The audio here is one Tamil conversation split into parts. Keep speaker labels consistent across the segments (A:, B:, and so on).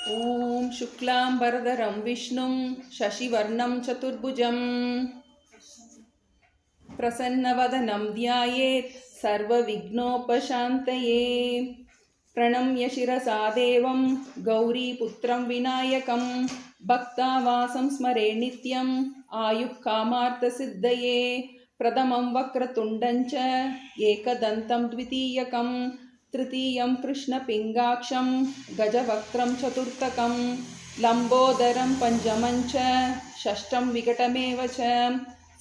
A: ஓம் சுக்லாம் பரதரம் விஷ்ணும் சசிவர்ணம் சதுர்புஜம் பிரசன்னவதனம் த்யாயேத் சர்வ விக்னோபசாந்தயே. பிரணம்ய சிரசா தேவம் கௌரிபுத்திரம் விநாயகம் பக்தாவாசம் ஸ்மரே நித்யம் ஆயுக் காமார்த்த சித்தயே. பிரதமம் வக்ரதுண்டஞ்ச ஏகதந்தம் த்விதீயகம் திருத்தீயம் கிருஷ்ணபிங்காட்சம் கஜவக்ரம் சதுர்த்தகம் லம்போதரம் பஞ்சமஞ்ச ஷஷ்டம் விகடமேவ ச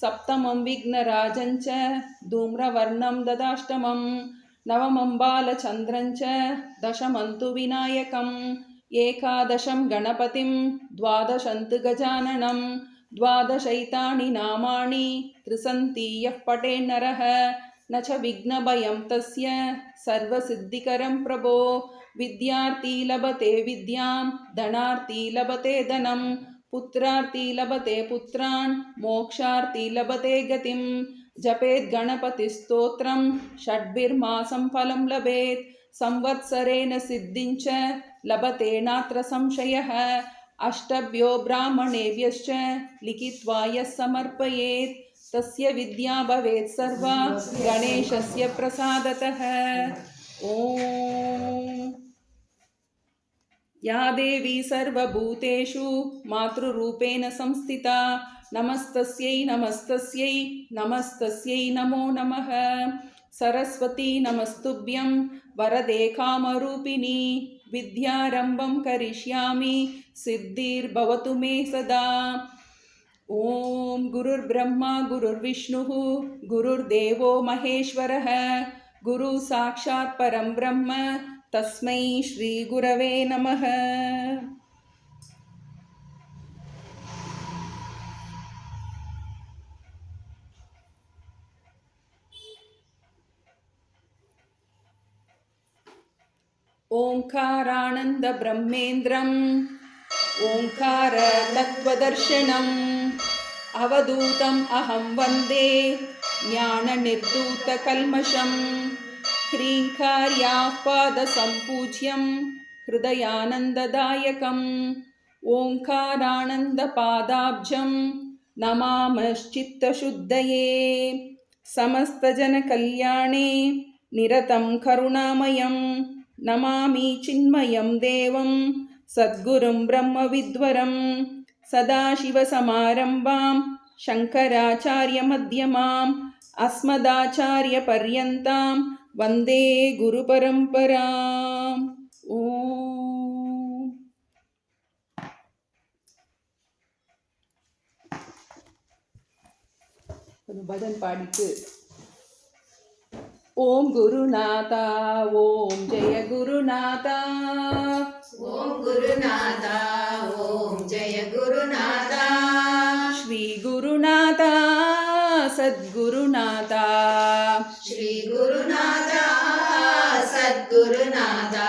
A: சப்தமம் விக்னராஜஞ்ச தூம்ரவர்ணம் ததாஷ்டமம் நவமம் பாலச்சந்திரஞ்ச தசமந்து விநாயகம் ஏகாதசம் கணபதிம் துவாதசந்து கஜானனம் द्वादशैतानि नामानि त्रिसन्ति यः पठे नरः न च विघ्नभयं तस्य सर्वसिद्धिकरं प्रभो. विद्यार्थी लभते विद्यां धनार्थी लभते धनं पुत्रार्थी लभते पुत्रान् मोक्षार्थी लभते गतिं. जपेत् गणपतिस्तोत्रं षड्भिर्मासं फलं लभेत् संवत्सरेण सिद्धिं च लभते नात्र संशयः. अष्टभ्यो ब्राह्मणेभ्यश्च लिखित्वा यः समर्पयेत् तस्य विद्या भवेत् सर्वा गणेशस्य प्रसादतः. ओम या देवी सर्वभूतेषु मातृरूपेण संस्थिता नमस्तस्यै नमस्तस्यै नमस्तस्यै नमो नमः. सरस्वती नमस्तुभ्यं वरदे कामरूपिणी विद्यारम्भं करिष्यामि सिद्धिर्भवतु मे सदा. ओम गुरुर्ब्रह्मा गुरुर्विष्णुः गुरुर्देवो महेश्वरः गुरु साक्षात् परं ब्रह्म तस्मै श्री गुरवे नमः. ओंकारानंद ब्रह्मेन्द्रम् ओंकार तत्वदर्शनम् अवधूतम् अहं वन्दे ज्ञाननिर्धूतकल्मषम्. ह्रीङ्कार्यापादसम्पूज्यं हृदयानन्ददायकम् ओंकारानन्दपादाब्जं नमामश्चित्तशुद्धये. समस्तजनकल्याणे निरतं करुणामयं नमामि चिन्मयं देवं सद्गुरुं ब्रह्मविद्वरं. सदाशिवसमारम्भां शङ्कराचार्यमध्यमाम् अस्मदाचार्यपर्यन्तां वन्दे गुरुपरम्पराम्. ஓம் பஜன் பாடிட்டு ओम गुरुनाथा ओम जय गुरुनाथा
B: ओम गुरुनाथा ओम जय गुरुनाथा
A: श्री गुरुनाथा सद्गुरुनाथा
B: श्री गुरुनाथा सद्गुरुनाथा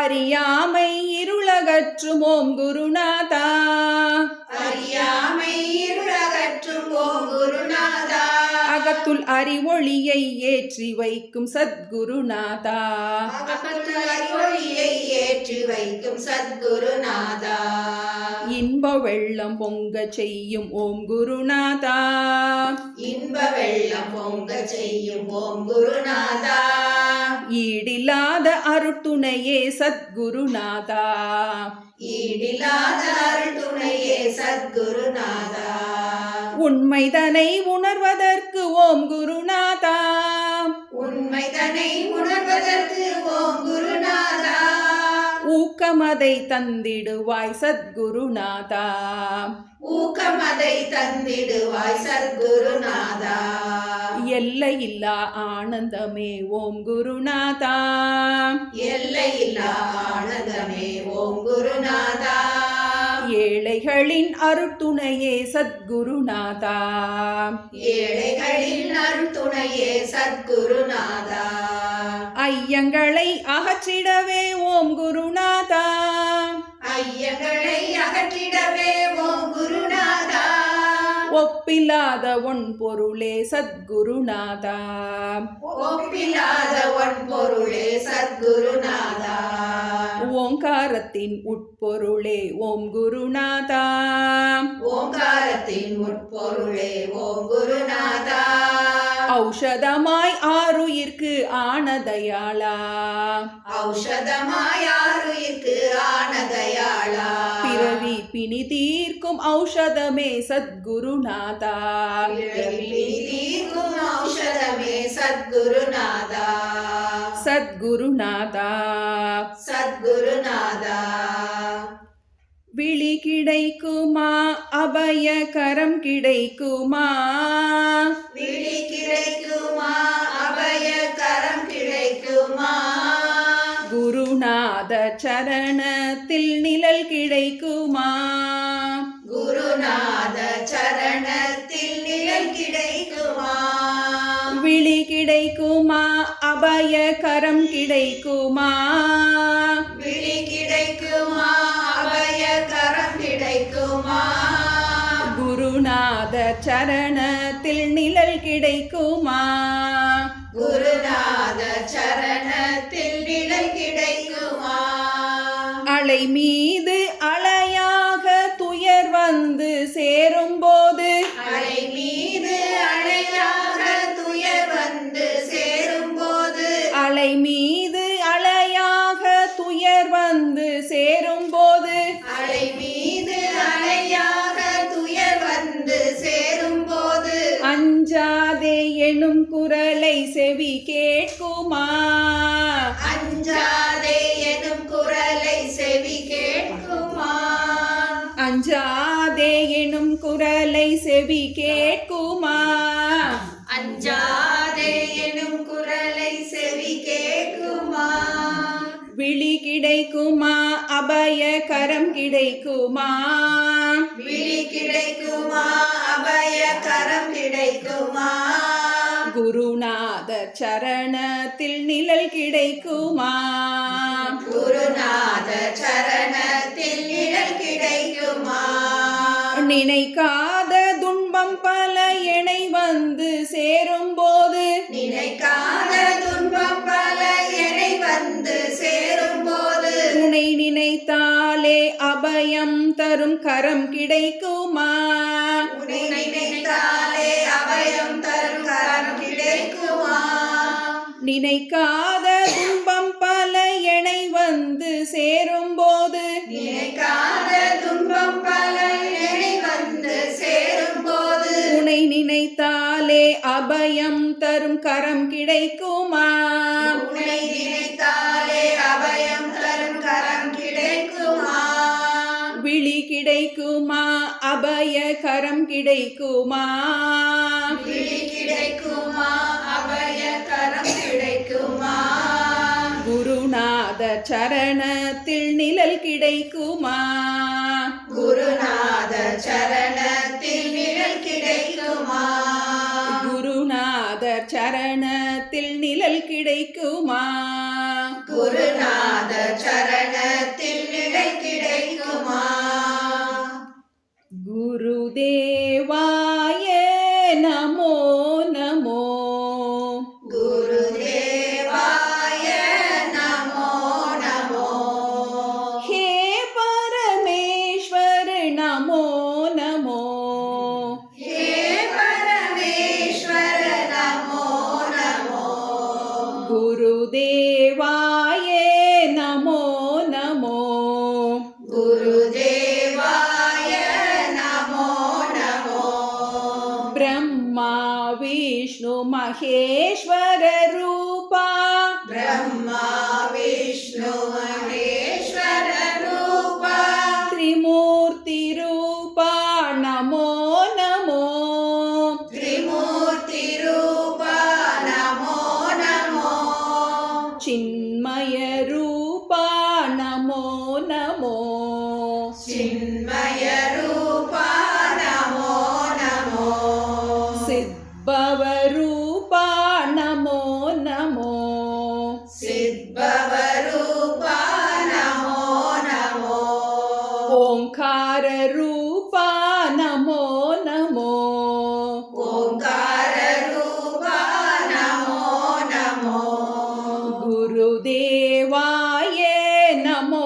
A: அறியாமை இருளகற்றும் ஓம் குருநாதா
B: அறியாமை இருளகற்றும் ஓம் குருநாதா
A: அகத்துள் அறிவொளியை ஏற்றி வைக்கும் சத்குருநாதா
B: அகத்துள் அறிவொளியை ஏற்றி வைக்கும் சத்குருநாதா
A: இன்ப வெள்ளம் பொங்க செய்யும் ஓம் குருநாதா
B: இன்ப வெள்ளம் பொங்க செய்யும் ஓம் குருநாதா
A: ஈடில்லாத அருட்டுணையே சத்குருநாதா
B: ஈடில்லாத அருள்துணையே சத்குருநாதா
A: உண்மைதனை உணர்வதற்கு ஓம் குருநாதா
B: உண்மைதனை உணர்வதற்கு ஓம் குருநாதா
A: ஊக்கமதை தந்திடுவாய் சத்குருநாதா
B: ஊக்கமதை தந்திடுவாய் சத்குருநாதா
A: எல்லையில்லா ஆனந்தமே ஓம் குருநாதா
B: எல்லையில்லா ஆனந்தமே ஓம் குருநாதா
A: ஏழைகளின் அருட்டுணையே சத்குருநாதா
B: ஏழைகளின் அருள்துணையே சத்குருநாதா
A: ஐயங்களை அகற்றிடவே ஓம் குருநாதா
B: ஐயங்களை அகற்றிடவே ஓம் குருநாதா
A: ஒப்பில்லாத ஒன் பொருளே சத்குருநாதா
B: ஒப்பில்லாத ஒன் பொருளே சத்குருநாதா
A: ஓங்காரத்தின் உட்பொருளே ஓம் குருநாதா.
B: ஓங்காரத்தின் உட்பொருளே ஓம் குருநாதா.
A: ஔஷதமாய் ஆருயிர்க்கு ஆனதயாளா.
B: ஔஷதமாய் ஆருயிர்க்கு ஆனதயாளா.
A: பிறவி பிணி தீர்க்கும் ஔஷதமே சத்குருநாதா.
B: பிறவி தீர்க்கும் ஔஷதமே சத்குருநாதா.
A: சத்குருநாதா.
B: சத்குருநாதா.
A: விழி கிடைக்குமா அபயகரம் கிடைக்குமா.
B: விழி கிடைக்குமா அபயகரம் கிடைக்குமா.
A: குருநாத சரணத்தில் நிழல் கிடைக்குமா.
B: குருநாத சரணத்தில் நிழல் கிடைக்குமா.
A: விழி கிடைக்குமா அபயகரம் கிடைக்குமா.
B: விழி கிடைக்குமா அபயகரம் கிடைக்குமா.
A: குருநாத சரணத்தில் நிழல் கிடைக்குமா.
B: குருநாத சரணத்தில் நிழல் கிடைக்குமா.
A: அலை மீது அலையாக துயர் வந்து சேரும்போது.
B: அலை மீது அலையாக துயர் வந்து சேரும்போது.
A: அலை மீது அலையாக துயர் வந்து சேரும்போது.
B: அலை மீது அலையாக துயர் வந்து சேரும்போது.
A: அஞ்சாதே எனும் குரலை செவி கேட்குமா.
B: அஞ்சாதே எனும் குரலை செவி கேட்குமா.
A: அஞ்சாதே எனும் குரலை செவி கேட்குமா.
B: அஞ்சாதே எனும் குரலை செவி கேட்குமா.
A: விழி கிடைக்குமா அபயகரம் கிடைக்குமா.
B: விழி கிடைக்குமா அபயகரம் கிடைக்குமா.
A: குருநாத சரணத்தில் நிழல் கிடைக்குமா.
B: குருநாத சரணத்தில் நிழல் கிடைக்குமா.
A: நினைக்காத துன்பம் பல இணை வந்து சேரும்போது.
B: நினைக்காத துன்பம் பல என்னை வந்து சேரும்போது.
A: உன்னை நினைத்தாலே அபயம் தரும் கரம் கிடைக்குமா.
B: உன்னை நினைத்தாலே அபயம் தரும் கரம் கிடைக்குமா.
A: நினைக்காத துன்பம் பல இணை வந்து சேரும்போது.
B: நினைக்காத துன்பம் பல என்னை வந்து சேரும்போது.
A: உன்னை நினைத்தாலே அபயம் தரும் கரம் கிடைக்குமா.
B: உன்னை நினைத்தாலே அபயம் தரும் கரம் கிடைக்குமா.
A: விழி கிடைக்குமா அபயகரம் கிடைக்குமா.
B: விழி கிடைக்குமா அபயகரம் கிடைக்குமா.
A: குருநாத சரணத்தில் நிழல் கிடைக்குமா.
B: குருநாத சரணத்தில் நிழல் கிடைக்குமா.
A: குருநாத சரணத்தில் நிழல் கிடைக்குமா.
B: குருநாத சரணத்தில் நிழல் கிடைக்குமா.
A: குருதேவாய நமோ நமோ.
B: குருதேவாய நமோ நமோ.
A: ஹே பரமேஸ்வர் நமோ நமோ.
B: ஹே பரமேஸ்வர நமோ நமோ.
A: குருதேவாய நமோ நமோ.
B: குருதேவாய நமோ நமோ.
A: பிரம்மா விஷ்ணு மகேஸ்வர ரூபா.
B: பிரம்மா விஷ்ணு மகேஸ்வர ரூபா.
A: த்ரிமூர்த்தி ரூபா நமோ நமோ.
B: த்ரிமூர்த்தி ரூபா நமோ நமோ.
A: சின்மய ரூபா நமோ நமோ.
B: சின்மய ரூபா நமோ நமோ.
A: சித்பவ ரூபா நமோ நமோ.
B: சித்பவ ரூபா நமோ நமோ.
A: ஓங்கார ரூபா நமோ நமோ.
B: ஓங்கார ரூபா நமோ நமோ.
A: குருதேவாய நமோ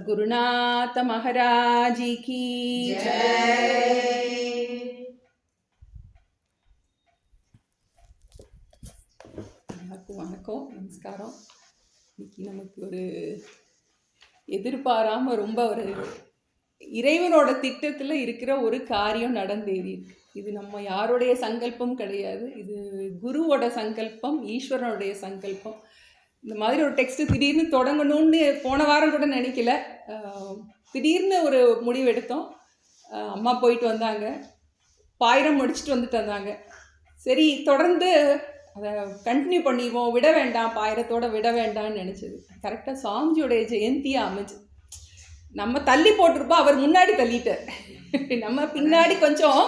A: சத்குருநாத மகாராஜி கி எல்லாருக்கும் வணக்கம், நமஸ்காரம். இன்னைக்கு நமக்கு ஒரு எதிர்பாராம ரொம்ப ஒரு இறைவனோட திட்டத்தில் இருக்கிற ஒரு காரியம் நடந்தேறி இருக்கு. இது நம்ம யாருடைய சங்கல்பம் கிடையாது, இது குருவோட சங்கல்பம், ஈஸ்வரனுடைய சங்கல்பம். இந்த மாதிரி ஒரு டெக்ஸ்ட் திடீர்னு தொடங்கணும்னு போன வாரம் கூட நினைக்கல. திடீர்னு ஒரு முடிவு எடுத்தோம். அம்மா போயிட்டு வந்தாங்க, பாயிரம் முடிச்சுட்டு வந்துட்டு வந்தாங்க. சரி, தொடர்ந்து அதை கண்டினியூ பண்ணிடுவோம், விட வேண்டாம், பாயிரத்தோட விட வேண்டாம்னு நினச்சது. கரெக்டாக சாமிஜியோடைய ஜெயந்தியாக அமைஞ்சு. நம்ம தள்ளி போட்டிருப்போம், அவர் முன்னாடி தள்ளிட்டார். நம்ம பின்னாடி கொஞ்சம்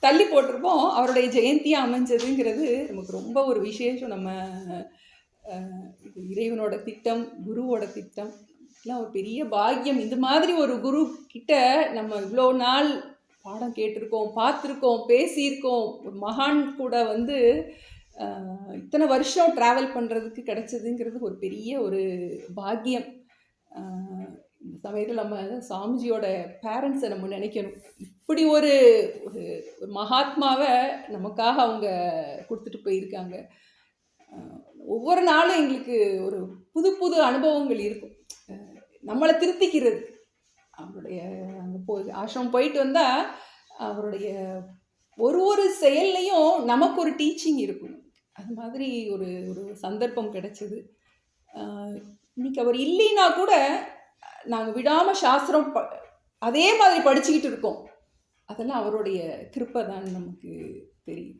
A: தள்ளி போட்டிருப்போம், அவருடைய ஜெயந்தியாக அமைஞ்சதுங்கிறது நமக்கு ரொம்ப ஒரு விசேஷம். நம்ம இது இறைவனோட திட்டம், குருவோட திட்டம், எல்லாம் ஒரு பெரிய பாக்கியம். இது மாதிரி ஒரு குரு கிட்ட நம்ம இவ்வளோ நாள் பாடம் கேட்டிருக்கோம், பார்த்துருக்கோம், பேசியிருக்கோம். ஒரு மகான் கூட வந்து இத்தனை வருஷம் ட்ராவல் பண்ணுறதுக்கு கிடைச்சதுங்கிறது ஒரு பெரிய ஒரு பாக்கியம். இந்த சமயத்தில் நம்ம சாமிஜியோட பேரண்ட்ஸை நம்ம நினைக்கணும். இப்படி ஒரு ஒரு மகாத்மாவை நமக்காக அவங்க கொடுத்துட்டு போயிருக்காங்க. ஒவ்வொரு நாளும் எங்களுக்கு ஒரு புது புது அனுபவங்கள் இருக்கும், நம்மளை திருத்திக்கிறது. அவருடைய அங்கே போய் ஆசிரமம் போயிட்டு வந்தால் அவருடைய ஒரு செயல்லையும் நமக்கு ஒரு டீச்சிங் இருக்கும். அது மாதிரி ஒரு ஒரு சந்தர்ப்பம் கிடைச்சிது. இன்னைக்கு அவர் இல்லைன்னா கூட நாங்கள் விடாமல் சாஸ்திரம் அதே மாதிரி படிச்சுக்கிட்டு இருக்கோம். அதெல்லாம் அவருடைய கிருப்பை தான் நமக்கு தெரியும்.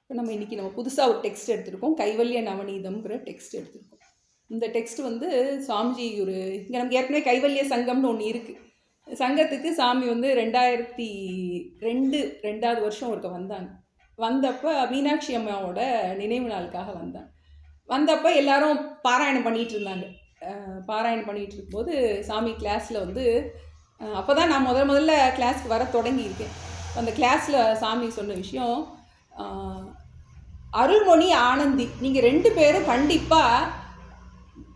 A: இப்போ நம்ம இன்றைக்கி புதுசாக ஒரு டெக்ஸ்ட் எடுத்திருக்கோம், கைவல்ய நவநீதம்ங்கிற டெக்ஸ்ட் எடுத்திருக்கோம். இந்த டெக்ஸ்ட் வந்து சாமிஜி இங்கே நமக்கு ஏற்கனவே கைவல்ய சங்கம்னு ஒன்று இருக்குது. சங்கத்துக்கு சாமி வந்து 2002 வருஷம் ஒருக்க வந்தாங்க. வந்தப்போ மீனாட்சி அம்மாவோட நினைவு நாளுக்காக வந்தப்போ எல்லாரும் பாராயணம் பண்ணிகிட்டு இருந்தாங்க. பாராயணம் பண்ணிகிட்டு இருக்கும்போது சாமி கிளாஸில் வந்து அப்போ தான் நான் முதல்ல கிளாஸ்க்கு வர தொடங்கியிருக்கேன். அந்த கிளாஸில் சாமி சொன்ன விஷயம், அருள்மொழி, ஆனந்தி, நீங்கள் 2 பேரும் கண்டிப்பாக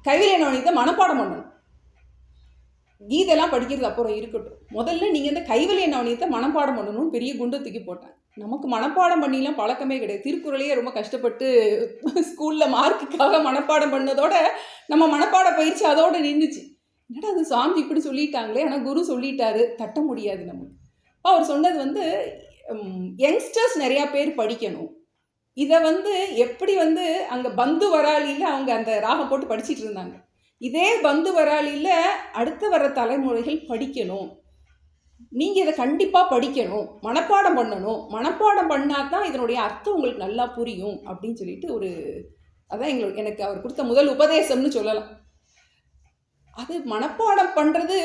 A: கைவல்ய நவநீதத்தை மனப்பாடம் பண்ணணும். கீதெல்லாம் படிக்கிறது அப்புறம் இருக்கட்டும், முதல்ல நீங்கள் இந்த கைவல்ய நவநீதத்தை மனப்பாடம் பண்ணணும்னு பெரிய குண்டு தூக்கி போட்டாங்க. நமக்கு மனப்பாடம் பண்ணிலாம் பழக்கமே கிடையாது. திருக்குறளையே ரொம்ப கஷ்டப்பட்டு ஸ்கூலில் மார்க்குக்காக மனப்பாடம் பண்ணதோட நம்ம மனப்பாட பயிற்சி அதோடு நின்றுச்சு. என்னடா அது சாமி இப்படி சொல்லிட்டாங்களே, ஆனால் குரு சொல்லிட்டாரு, தட்ட முடியாது நமக்கு. அவர் சொன்னது வந்து யங்ஸ்டர்ஸ் நிறையா பேர் படிக்கணும். இதை வந்து எப்படி வந்து அங்கே பந்து வராளியில் அவங்க அந்த ராகம் போட்டு படிச்சுட்டு இருந்தாங்க, இதே பந்து வராளியில் அடுத்த வர தலைமுறைகள் படிக்கணும். நீங்கள் இதை கண்டிப்பாக படிக்கணும், மனப்பாடம் பண்ணணும். மனப்பாடம் பண்ணால் தான் இதனுடைய அர்த்தம் உங்களுக்கு நல்லா புரியும் அப்படின்னு சொல்லிட்டு அதான் எனக்கு அவர் கொடுத்த முதல் உபதேசம்னு சொல்லலாம். அது மனப்பாடம் பண்ணுறது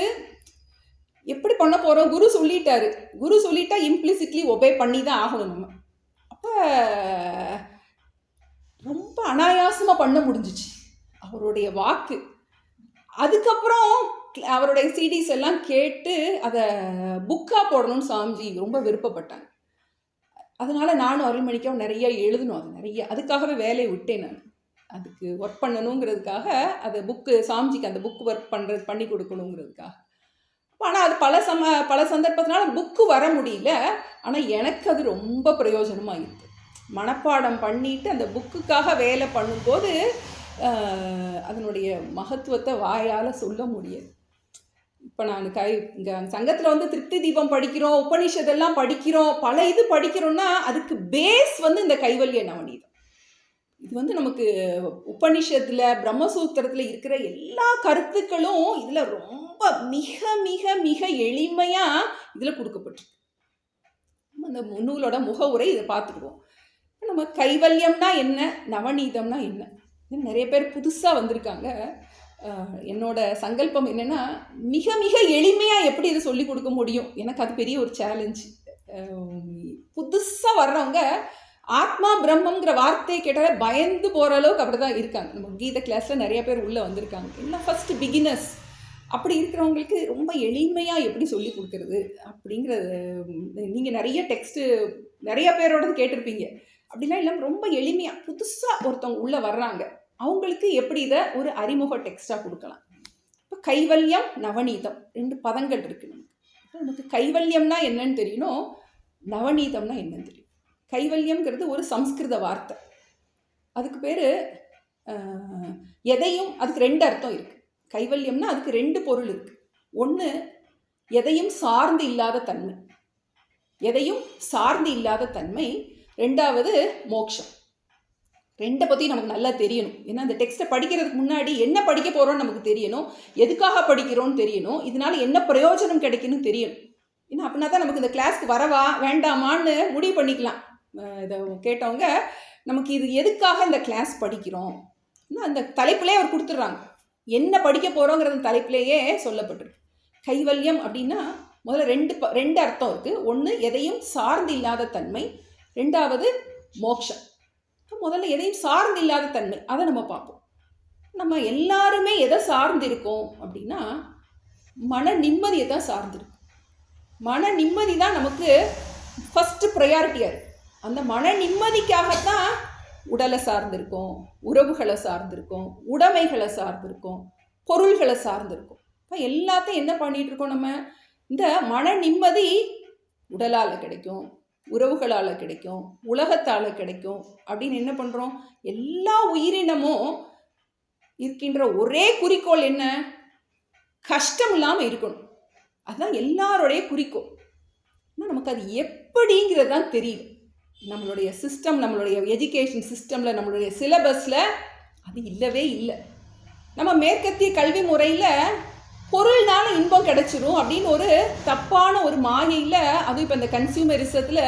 A: எப்படி பண்ண போகிறோம்? குரு சொல்லிட்டாரு, குரு சொல்லிட்டா இம்ப்ளிசிட்லி ஒபே பண்ணி தான் ஆகணும் நம்ம. அப்போ ரொம்ப அனாயாசமாக பண்ண முடிஞ்சிச்சு அவருடைய வாக்கு. அதுக்கப்புறம் அவருடைய சிடிஸ் எல்லாம் கேட்டு அதை புக்காக போடணும்னு சாமிஜி ரொம்ப விருப்பப்பட்டாங்க. அதனால் நானும் அருள்மணிக்காவும் நிறைய எழுதணும். அது நிறைய அதுக்காகவே வேலையை விட்டேன். நான் அதுக்கு ஒர்க் பண்ணணுங்கிறதுக்காக அதை சாமிஜிக்கு அந்த புக்கு ஒர்க் பண்ணி கொடுக்கணுங்கிறதுக்காக. ஆனால் அது பல சந்தர்ப்பத்தினால புக்கு வர முடியல. ஆனால் எனக்கு அது ரொம்ப பிரயோஜனமாக இருக்குது. மனப்பாடம் பண்ணிட்டு அந்த புக்குக்காக வேலை பண்ணும்போது அதனுடைய மகத்துவத்தை வாயால் சொல்ல முடியாது. இப்போ நான் இங்கே சங்கத்தில் வந்து திருப்தி தீபம் படிக்கிறோம், உபனிஷதெல்லாம் படிக்கிறோம், பல இது படிக்கிறோன்னா அதுக்கு பேஸ் வந்து இந்த கைவல்ய நவநீதம். இது வந்து நமக்கு உபனிஷத்தில் பிரம்மசூத்திரத்தில் இருக்கிற எல்லா கருத்துக்களும் இதில் ரொம்ப மிக மிக மிக எளிமையாக இதில் கொடுக்கப்பட்டிருக்கு. அந்த நூலோட முகவுரை இதை பார்த்துக்குவோம். நம்ம கைவல்யம்னா என்ன, நவநீதம்னா என்ன, நிறைய பேர் புதுசாக வந்திருக்காங்க. என்னோட சங்கல்பம் என்னென்னா, மிக மிக எளிமையாக எப்படி இதை சொல்லிக் கொடுக்க முடியும், எனக்கு அது பெரிய ஒரு சேலஞ்சு. புதுசாக வர்றவங்க ஆத்மா பிரம்மங்கிற வார்த்தையை கேட்டாலே பயந்து போகிற அளவுக்கு அப்படி தான் இருக்காங்க. நம்ம கீத கிளாஸில் நிறைய பேர் உள்ளே வந்திருக்காங்க, எல்லாம் ஃபஸ்ட்டு பிகினர்ஸ். அப்படி இருக்கிறவங்களுக்கு ரொம்ப எளிமையாக எப்படி சொல்லி கொடுக்குறது அப்படிங்கிறது நீங்கள் நிறைய டெக்ஸ்ட்டு நிறைய பேரோடது கேட்டிருப்பீங்க. அப்படிலாம் இல்லாமல் ரொம்ப எளிமையாக புதுசாக ஒருத்தவங்க உள்ளே வர்றாங்க, அவங்களுக்கு எப்படி இதை ஒரு அறிமுக டெக்ஸ்ட்டாக கொடுக்கலாம். இப்போ கைவல்யம் நவநீதம் 2 பதங்கள் இருக்கு நமக்கு. கைவல்யம்னா என்னன்னு தெரியணும், நவநீதம்னா என்னன்னு தெரியும். கைவல்யம்ங்கிறது ஒரு சம்ஸ்கிருத வார்த்தை. அதுக்கு பேர் எதையும், அதுக்கு 2 அர்த்தம் இருக்குது. கைவல்யம்னா அதுக்கு 2 பொருள் இருக்குது. ஒன்று எதையும் சார்ந்து இல்லாத தன்மை, எதையும் சார்ந்து இல்லாத தன்மை. 2வது மோட்சம். 2 பற்றி நமக்கு நல்லா தெரியணும். ஏன்னா அந்த டெக்ஸ்ட்டை படிக்கிறதுக்கு முன்னாடி என்ன படிக்க போகிறோன்னு நமக்கு தெரியணும், எதுக்காக படிக்கிறோன்னு தெரியணும், இதனால் என்ன பிரயோஜனம் கிடைக்குன்னு தெரியணும். ஏன்னா அப்படின்னா தான் நமக்கு இந்த கிளாஸ்க்கு வரவா வேண்டாமான்னு முடிவு பண்ணிக்கலாம். இதை கேட்டவங்க நமக்கு இது எதுக்காக இந்த கிளாஸ் படிக்கிறோம், அந்த தலைப்பிலே அவர் கொடுத்துட்றாங்க. என்ன படிக்க போகிறோங்கிறது தலைப்பிலேயே சொல்லப்பட்டிருக்கு. கைவல்யம் அப்படின்னா முதல்ல 2 அர்த்தம் இருக்குது. ஒன்று எதையும் சார்ந்து இல்லாத தன்மை, 2வது மோட்சம். முதல்ல எதையும் சார்ந்து இல்லாத தன்மை, அதை நம்ம பார்ப்போம். நம்ம எல்லாருமே எதை சார்ந்து இருக்கோம் அப்படின்னா மன நிம்மதியை தான் சார்ந்திருக்கும். மன நிம்மதி தான் நமக்கு ஃபஸ்ட்டு ப்ரையாரிட்டியாக இருக்குது. அந்த மன நிம்மதிக்காகத்தான் உடலை சார்ந்திருக்கோம், உறவுகளை சார்ந்திருக்கோம், உடைமைகளை சார்ந்திருக்கோம், பொருள்களை சார்ந்திருக்கோம். இப்போ எல்லாத்தையும் என்ன பண்ணிகிட்டு இருக்கோம், நம்ம இந்த மன நிம்மதி உடலால் கிடைக்கும், உறவுகளால் கிடைக்கும், உலகத்தால் கிடைக்கும் அப்படின்னு என்ன பண்ணுறோம். எல்லா உயிரினமும் இருக்கின்ற ஒரே குறிக்கோள் என்ன, கஷ்டம் இல்லாமல் இருக்கணும். அதுதான் எல்லாருடைய குறிக்கோள். ஆனால் நமக்கு அது எப்படிங்கிறது தான் தெரியும். நம்மளுடைய சிஸ்டம், நம்மளுடைய எஜுகேஷன் சிஸ்டமில், நம்மளுடைய சிலபஸில் அது இல்லவே இல்லை. நம்ம மேற்கத்திய கல்வி முறையில் பொருள்னால இன்பம் கிடைச்சிரும் அப்படின்னு ஒரு தப்பான ஒரு மாயையில், அதுவும் இப்போ இந்த கன்சியூமரிசத்தில்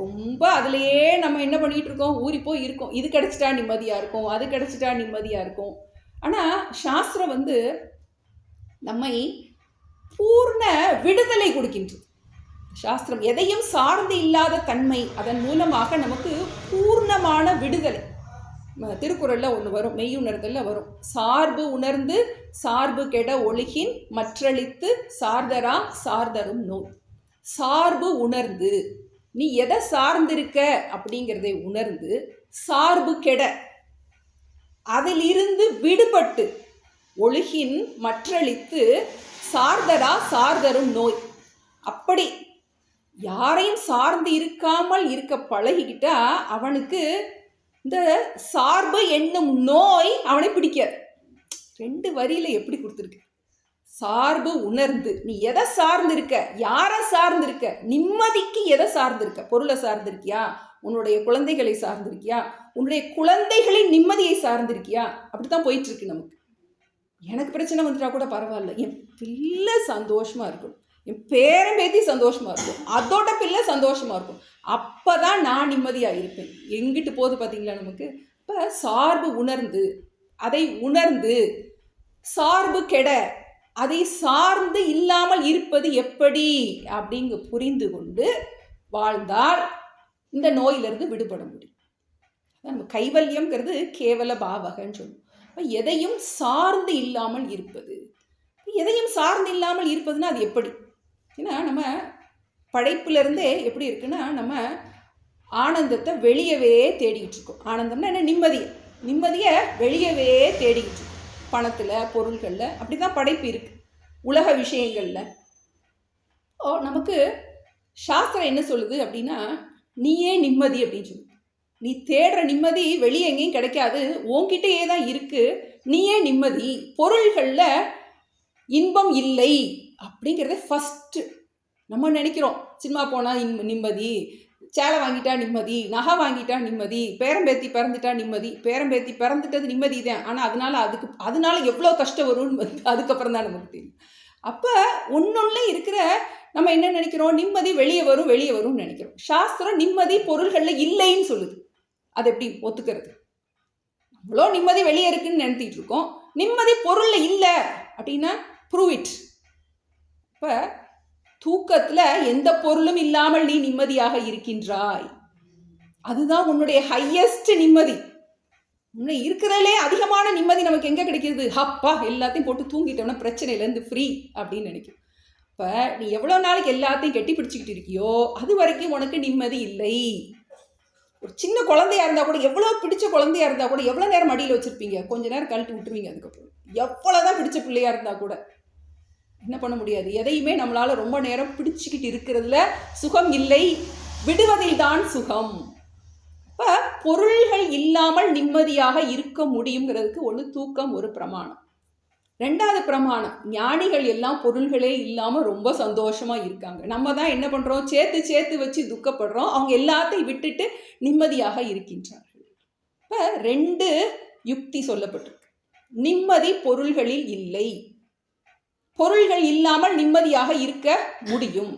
A: ரொம்ப அதுலேயே நம்ம என்ன பண்ணிகிட்டு இருக்கோம், ஊறி போய் இருக்கோம். இது கிடைச்சிட்டா நிம்மதியாக இருக்கும், அது கிடைச்சிட்டா நிம்மதியாக இருக்கும். ஆனால் சாஸ்திரம் நம்மை பூர்ண விடுதலை கொடுக்கின்றது. சாஸ்திரம் எதையும் சார்ந்து இல்லாத தன்மை, அதன் மூலமாக நமக்கு பூர்ணமான விடுதலை. திருக்குறளில் ஒன்று வரும், மெய்யுணர்தலில் வரும், சார்பு உணர்ந்து சார்பு கெட ஒழுகின் மற்றளித்து சார்தரா சார்தரும் நோய். சார்பு உணர்ந்து, நீ எதை சார்ந்திருக்க அப்படிங்கிறதை உணர்ந்து, சார்பு கெட, அதிலிருந்து விடுபட்டு, ஒழுகின் மற்றளித்து சார்தரா சார்தரும் நோய். அப்படி யாரையும் சார்ந்து இருக்காமல் இருக்க பழகிக்கிட்டா அவனுக்கு இந்த சார்பு என்னும் நோய் அவனை பிடிக்காது. 2 வரியில் எப்படி கொடுத்துருக்கு. சார்பு உணர்ந்து, நீ எதை சார்ந்திருக்க, யாரை சார்ந்திருக்க, நிம்மதிக்கு எதை சார்ந்திருக்க, பொருளை சார்ந்திருக்கியா, உன்னுடைய குழந்தைகளை சார்ந்திருக்கியா, உன்னுடைய குழந்தைகளின் நிம்மதியை சார்ந்திருக்கியா, அப்படித்தான் போயிட்டு இருக்கு நமக்கு. எனக்கு பிரச்சனை வந்துட்டா கூட பரவாயில்ல, என் பிள்ளை சந்தோஷமா இருக்கணும், என் பேரன் பேத்தி சந்தோஷமா இருக்கும், அதோட பிள்ளை சந்தோஷமா இருக்கும், அப்போ தான் நான் நிம்மதியாக இருப்பேன். எங்கிட்டு போகுது பார்த்தீங்களா நமக்கு. இப்போ சார்பு உணர்ந்து, அதை உணர்ந்து, சார்பு கெட, அதை சார்ந்து இல்லாமல் இருப்பது எப்படி அப்படிங்க புரிந்து கொண்டு வாழ்ந்தால் இந்த நோயிலிருந்து விடுபட முடியும். நம்ம கைவல்யம்ங்கிறது கேவல பாவகன்னு சொல்லுவோம். எதையும் சார்ந்து இல்லாமல் இருப்பது. எதையும் சார்ந்து இல்லாமல் இருப்பதுன்னா அது எப்படி? ஏன்னா நம்ம படைப்புலேருந்தே எப்படி இருக்குன்னா, நம்ம ஆனந்தத்தை வெளியவே தேடிக்கிட்டு இருக்கோம். ஆனந்தம்னா என்ன, நிம்மதியை வெளியவே தேடிக்கிட்டு இருக்கோம். பணத்தில், பொருள்களில், அப்படி தான் படைப்பு இருக்குது, உலக விஷயங்களில். நமக்கு சாஸ்திரம் என்ன சொல்லுது அப்படின்னா, நீயே நிம்மதி அப்படின்னு சொல்லுது. நீ தேடுற நிம்மதி வெளியே எங்கேயும் கிடைக்காது, உன்கிட்டயே தான் இருக்குது, நீயே நிம்மதி. பொருள்களில் இன்பம் இல்லை அப்படிங்கிறத ஃபஸ்ட்டு நம்ம நினைக்கிறோம். சினிமா போனால் நிம்மதி, சேலை வாங்கிட்டா நிம்மதி, நகை வாங்கிட்டா நிம்மதி, பேரம்பேத்தி பிறந்துட்டா நிம்மதி. பேரம்பேத்தி பிறந்துட்டது நிம்மதி தான், ஆனால் அதனால எவ்வளோ கஷ்டம் வரும்னு அதுக்கப்புறம் தான் நமக்கு தெரியும். அப்போ ஒன்றுள்ளே இருக்கிற நம்ம என்ன நினைக்கிறோம், நிம்மதி வெளியே வரும்னு நினைக்கிறோம். சாஸ்திரம் நிம்மதி பொருள்களில் இல்லைன்னு சொல்லுது. அது எப்படி ஒத்துக்கிறது? அவ்வளோ நிம்மதி வெளியே இருக்குன்னு நினைத்திட்டு இருக்கோம், நிம்மதி பொருளில் இல்லை அப்படின்னா ப்ரூவ் இட். இப்போ தூக்கத்தில் எந்த பொருளும் இல்லாமல் நீ நிம்மதியாக இருக்கின்றாய், அதுதான் உன்னுடைய ஹையஸ்ட் நிம்மதி. உன்னை இருக்கிறதுலே அதிகமான நிம்மதி நமக்கு எங்கே கிடைக்கிறது? அப்பா எல்லாத்தையும் போட்டு தூங்கிட்டோம்னா பிரச்சனையிலேருந்து ஃப்ரீ அப்படின்னு நினைக்கும். இப்போ நீ எவ்வளோ நாளைக்கு எல்லாத்தையும் கெட்டி பிடிச்சிக்கிட்டு இருக்கியோ அது வரைக்கும் உனக்கு நிம்மதி இல்லை. ஒரு சின்ன குழந்தையா இருந்தால் கூட, எவ்வளோ பிடிச்ச குழந்தையா இருந்தால் கூட எவ்வளோ நேரம் மடியில் வச்சுருப்பீங்க, கொஞ்ச நேரம் கழட்டி விட்டுருவீங்க. அதுக்கப்புறம் எவ்வளோதான் பிடிச்ச பிள்ளையா இருந்தால் கூட என்ன பண்ண முடியாது. எதையுமே நம்மளால் ரொம்ப நேரம் பிடிச்சிக்கிட்டு இருக்கிறதுல சுகம் இல்லை, விடுவதில் தான் சுகம். இப்போ பொருள்கள் இல்லாமல் நிம்மதியாக இருக்க முடியுங்கிறதுக்கு ஒன்று தூக்கம் ஒரு பிரமாணம். ரெண்டாவது பிரமாணம், ஞானிகள் எல்லாம் பொருள்களே இல்லாமல் ரொம்ப சந்தோஷமாக இருக்காங்க. நம்ம தான் என்ன பண்ணுறோம், சேர்த்து சேர்த்து வச்சு துக்கப்படுறோம். அவங்க எல்லாத்தையும் விட்டுட்டு நிம்மதியாக இருக்கின்றார்கள். இப்போ 2 யுக்தி சொல்லப்பட்டிருக்கு. நிம்மதி பொருள்களில் இல்லை, பொருள்கள் இல்லாமல் நிம்மதியாக இருக்க முடியும்.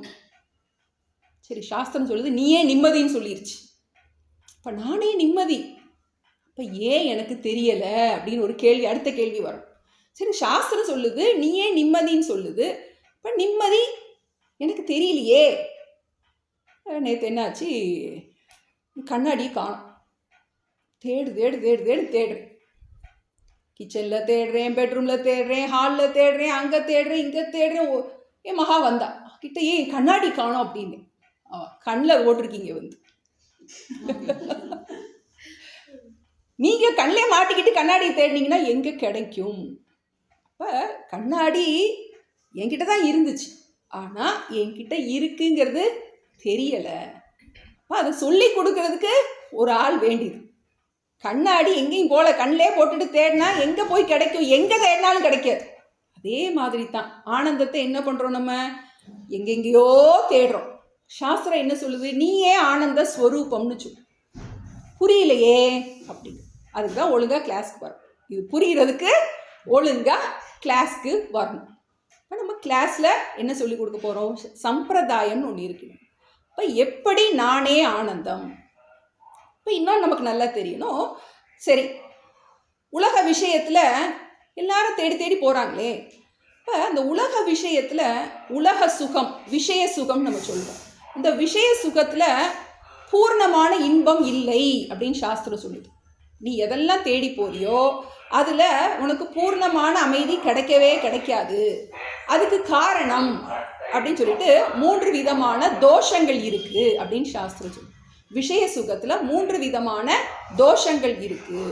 A: சரி, சாஸ்திரம் சொல்லுது நீயே நிம்மதின்னு சொல்லிருச்சு. இப்போ நானே நிம்மதி, இப்போ ஏன் எனக்கு தெரியலை அப்படின்னு ஒரு கேள்வி, அடுத்த கேள்வி வரும். சரி, சாஸ்திரம் சொல்லுது நீயே நிம்மதின்னு சொல்லுது, இப்போ நிம்மதி எனக்கு தெரியலையே. நேற்று என்னாச்சு, கண்ணாடி காணும், தேடுறேன். கிச்சனில் தேடுறேன், பெட்ரூமில் தேடுறேன், ஹாலில் தேடுறேன், அங்கே தேடுறேன், இங்கே தேடுறேன். என் மகா வந்தா கிட்ட, ஏன் கண்ணாடி காணும் அப்படின்னு. கண்ணில் ஓட்டிருக்கீங்க வந்து நீங்கள் கண்ணிலே மாட்டிக்கிட்டு கண்ணாடியை தேடினீங்கன்னா எங்கே கிடைக்கும்? அப்போ கண்ணாடி என்கிட்ட தான் இருந்துச்சு, ஆனால் என்கிட்ட இருக்குங்கிறது தெரியலை. அப்போ அதை சொல்லி கொடுக்கறதுக்கு ஒரு ஆள் வேண்டியது. கண்ணாடி எங்கேயும் போல, கண்ணிலே போட்டுட்டு தேடினா எங்கே போய் கிடைக்கும்? எங்கே தேடினாலும் கிடைக்காது. அதே மாதிரி தான் ஆனந்தத்தை என்ன பண்ணுறோம், நம்ம எங்கெங்கேயோ தேடுறோம். சாஸ்திரம் என்ன சொல்லுது, நீயே ஆனந்த ஸ்வரூபம்னு சொல்லு. புரியலையே அப்படின்னு, அதுக்கு தான் ஒழுங்காக கிளாஸ்க்கு வரும். இது புரிகிறதுக்கு ஒழுங்காக கிளாஸ்க்கு வரணும். இப்போ நம்ம கிளாஸில் என்ன சொல்லி கொடுக்க போகிறோம், சம்பிரதாயம்னு ஒன்று இருக்குது. இப்போ எப்படி நானே ஆனந்தம், இப்போ இன்னும் நமக்கு நல்லா தெரியணும். சரி, உலக விஷயத்தில் எல்லாரும் தேடி தேடி போகிறாங்களே, இப்போ அந்த உலக விஷயத்தில் உலக சுகம், விஷய சுகம் நம்ம சொல்லுவோம். இந்த விஷய சுகத்தில் பூர்ணமான இன்பம் இல்லை அப்படின்னு சாஸ்திரம் சொல்லுது. நீ எதெல்லாம் தேடி போறியோ அதில் உனக்கு பூர்ணமான அமைதி கிடைக்கவே கிடைக்காது. அதுக்கு காரணம் அப்படின்னு சொல்லிட்டு 3 விதமான தோஷங்கள் இருக்குது அப்படின்னு சாஸ்திரம் சொல்லுது. விஷய சுகத்தில் 3 விதமான தோஷங்கள் இருக்குது.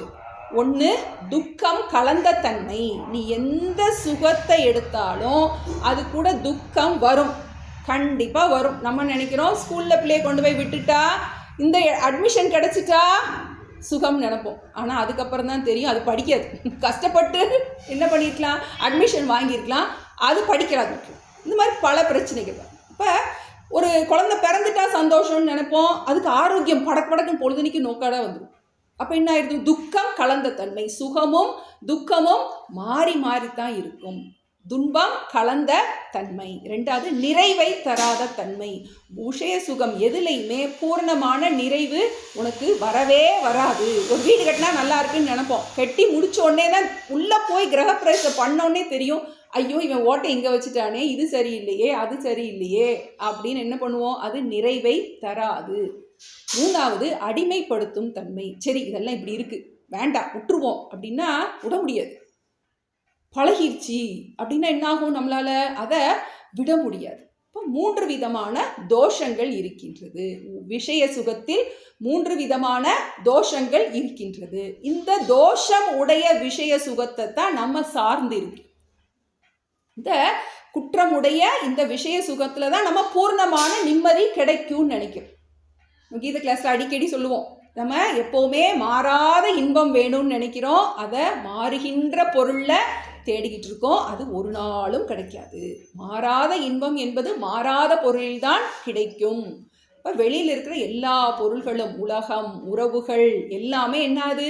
A: 1, துக்கம் கலந்த தன்மை. நீ எந்த சுகத்தை எடுத்தாலும் அது கூட துக்கம் வரும், கண்டிப்பாக வரும். நம்ம நினைக்கிறோம் ஸ்கூலில் பிள்ளையை கொண்டு போய் விட்டுட்டா, இந்த அட்மிஷன் கிடச்சிட்டா சுகம் நினைப்போம். ஆனால் அதுக்கப்புறம் தான் தெரியும் அது படிக்காது. கஷ்டப்பட்டு என்ன பண்ணியிருக்கலாம், அட்மிஷன் வாங்கியிருக்கலாம், அது படிக்கிறாது. இந்த மாதிரி பல பிரச்சனைகள். இப்போ ஒரு குழந்தை பிறந்துட்டா சந்தோஷம்னு நினைப்போம், அதுக்கு ஆரோக்கியம் படக்குன்னு பொழுதுனிக்கு நோக்காட வந்துடும். அப்போ என்ன ஆயிடுது, துக்கம் கலந்த தன்மை. சுகமும் துக்கமும் மாறி மாறித்தான் இருக்கும். துன்பம் கலந்த தன்மை. 2வது நிறைவை தராத தன்மை. விஷய சுகம் எதுலையுமே பூர்ணமான நிறைவு உனக்கு வரவே வராது. ஒரு வீடு கட்டினா நல்லா இருக்குன்னு நினைப்போம், கட்டி முடிச்ச உடனே தான் உள்ளே போய் கிரகப்பிரவேசம் பண்ணோடனே தெரியும், ஐயோ இவன் ஓட்டை இங்கே வச்சுட்டானே, இது சரியில்லையே அது சரியில்லையே அப்படின்னு என்ன பண்ணுவோம், அது நிறைவை தராது. 3வது அடிமைப்படுத்தும் தன்மை. சரி இதெல்லாம் இப்படி இருக்குது, வேண்டாம் விட்டுருவோம் அப்படின்னா விட முடியாது. பழகிடுச்சு அப்படின்னா என்னாகும், நம்மளால் அதை விட முடியாது. இப்போ 3 விதமான தோஷங்கள் இருக்கின்றது. விஷய சுகத்தில் 3 விதமான தோஷங்கள் இருக்கின்றது. இந்த தோஷம் உடைய விஷய சுகத்தை தான் நம்ம சார்ந்து இருக்கு. இந்த குற்றமுடைய இந்த விஷய சுகத்தில் தான் நம்ம பூர்ணமான நிம்மதி கிடைக்கும்னு நினைக்கிறோம். கீத கிளாஸில் அடிக்கடி சொல்லுவோம், நம்ம எப்போவுமே மாறாத இன்பம் வேணும்னு நினைக்கிறோம், அதை மாறுகின்ற பொருளில் தேடிக்கிட்டு இருக்கோம், அது ஒரு நாளும் கிடைக்காது. மாறாத இன்பம் என்பது மாறாத பொருளில்தான் கிடைக்கும். இப்போ வெளியில் இருக்கிற எல்லா பொருள்களும், உலகம், உறவுகள் எல்லாமே என்னது,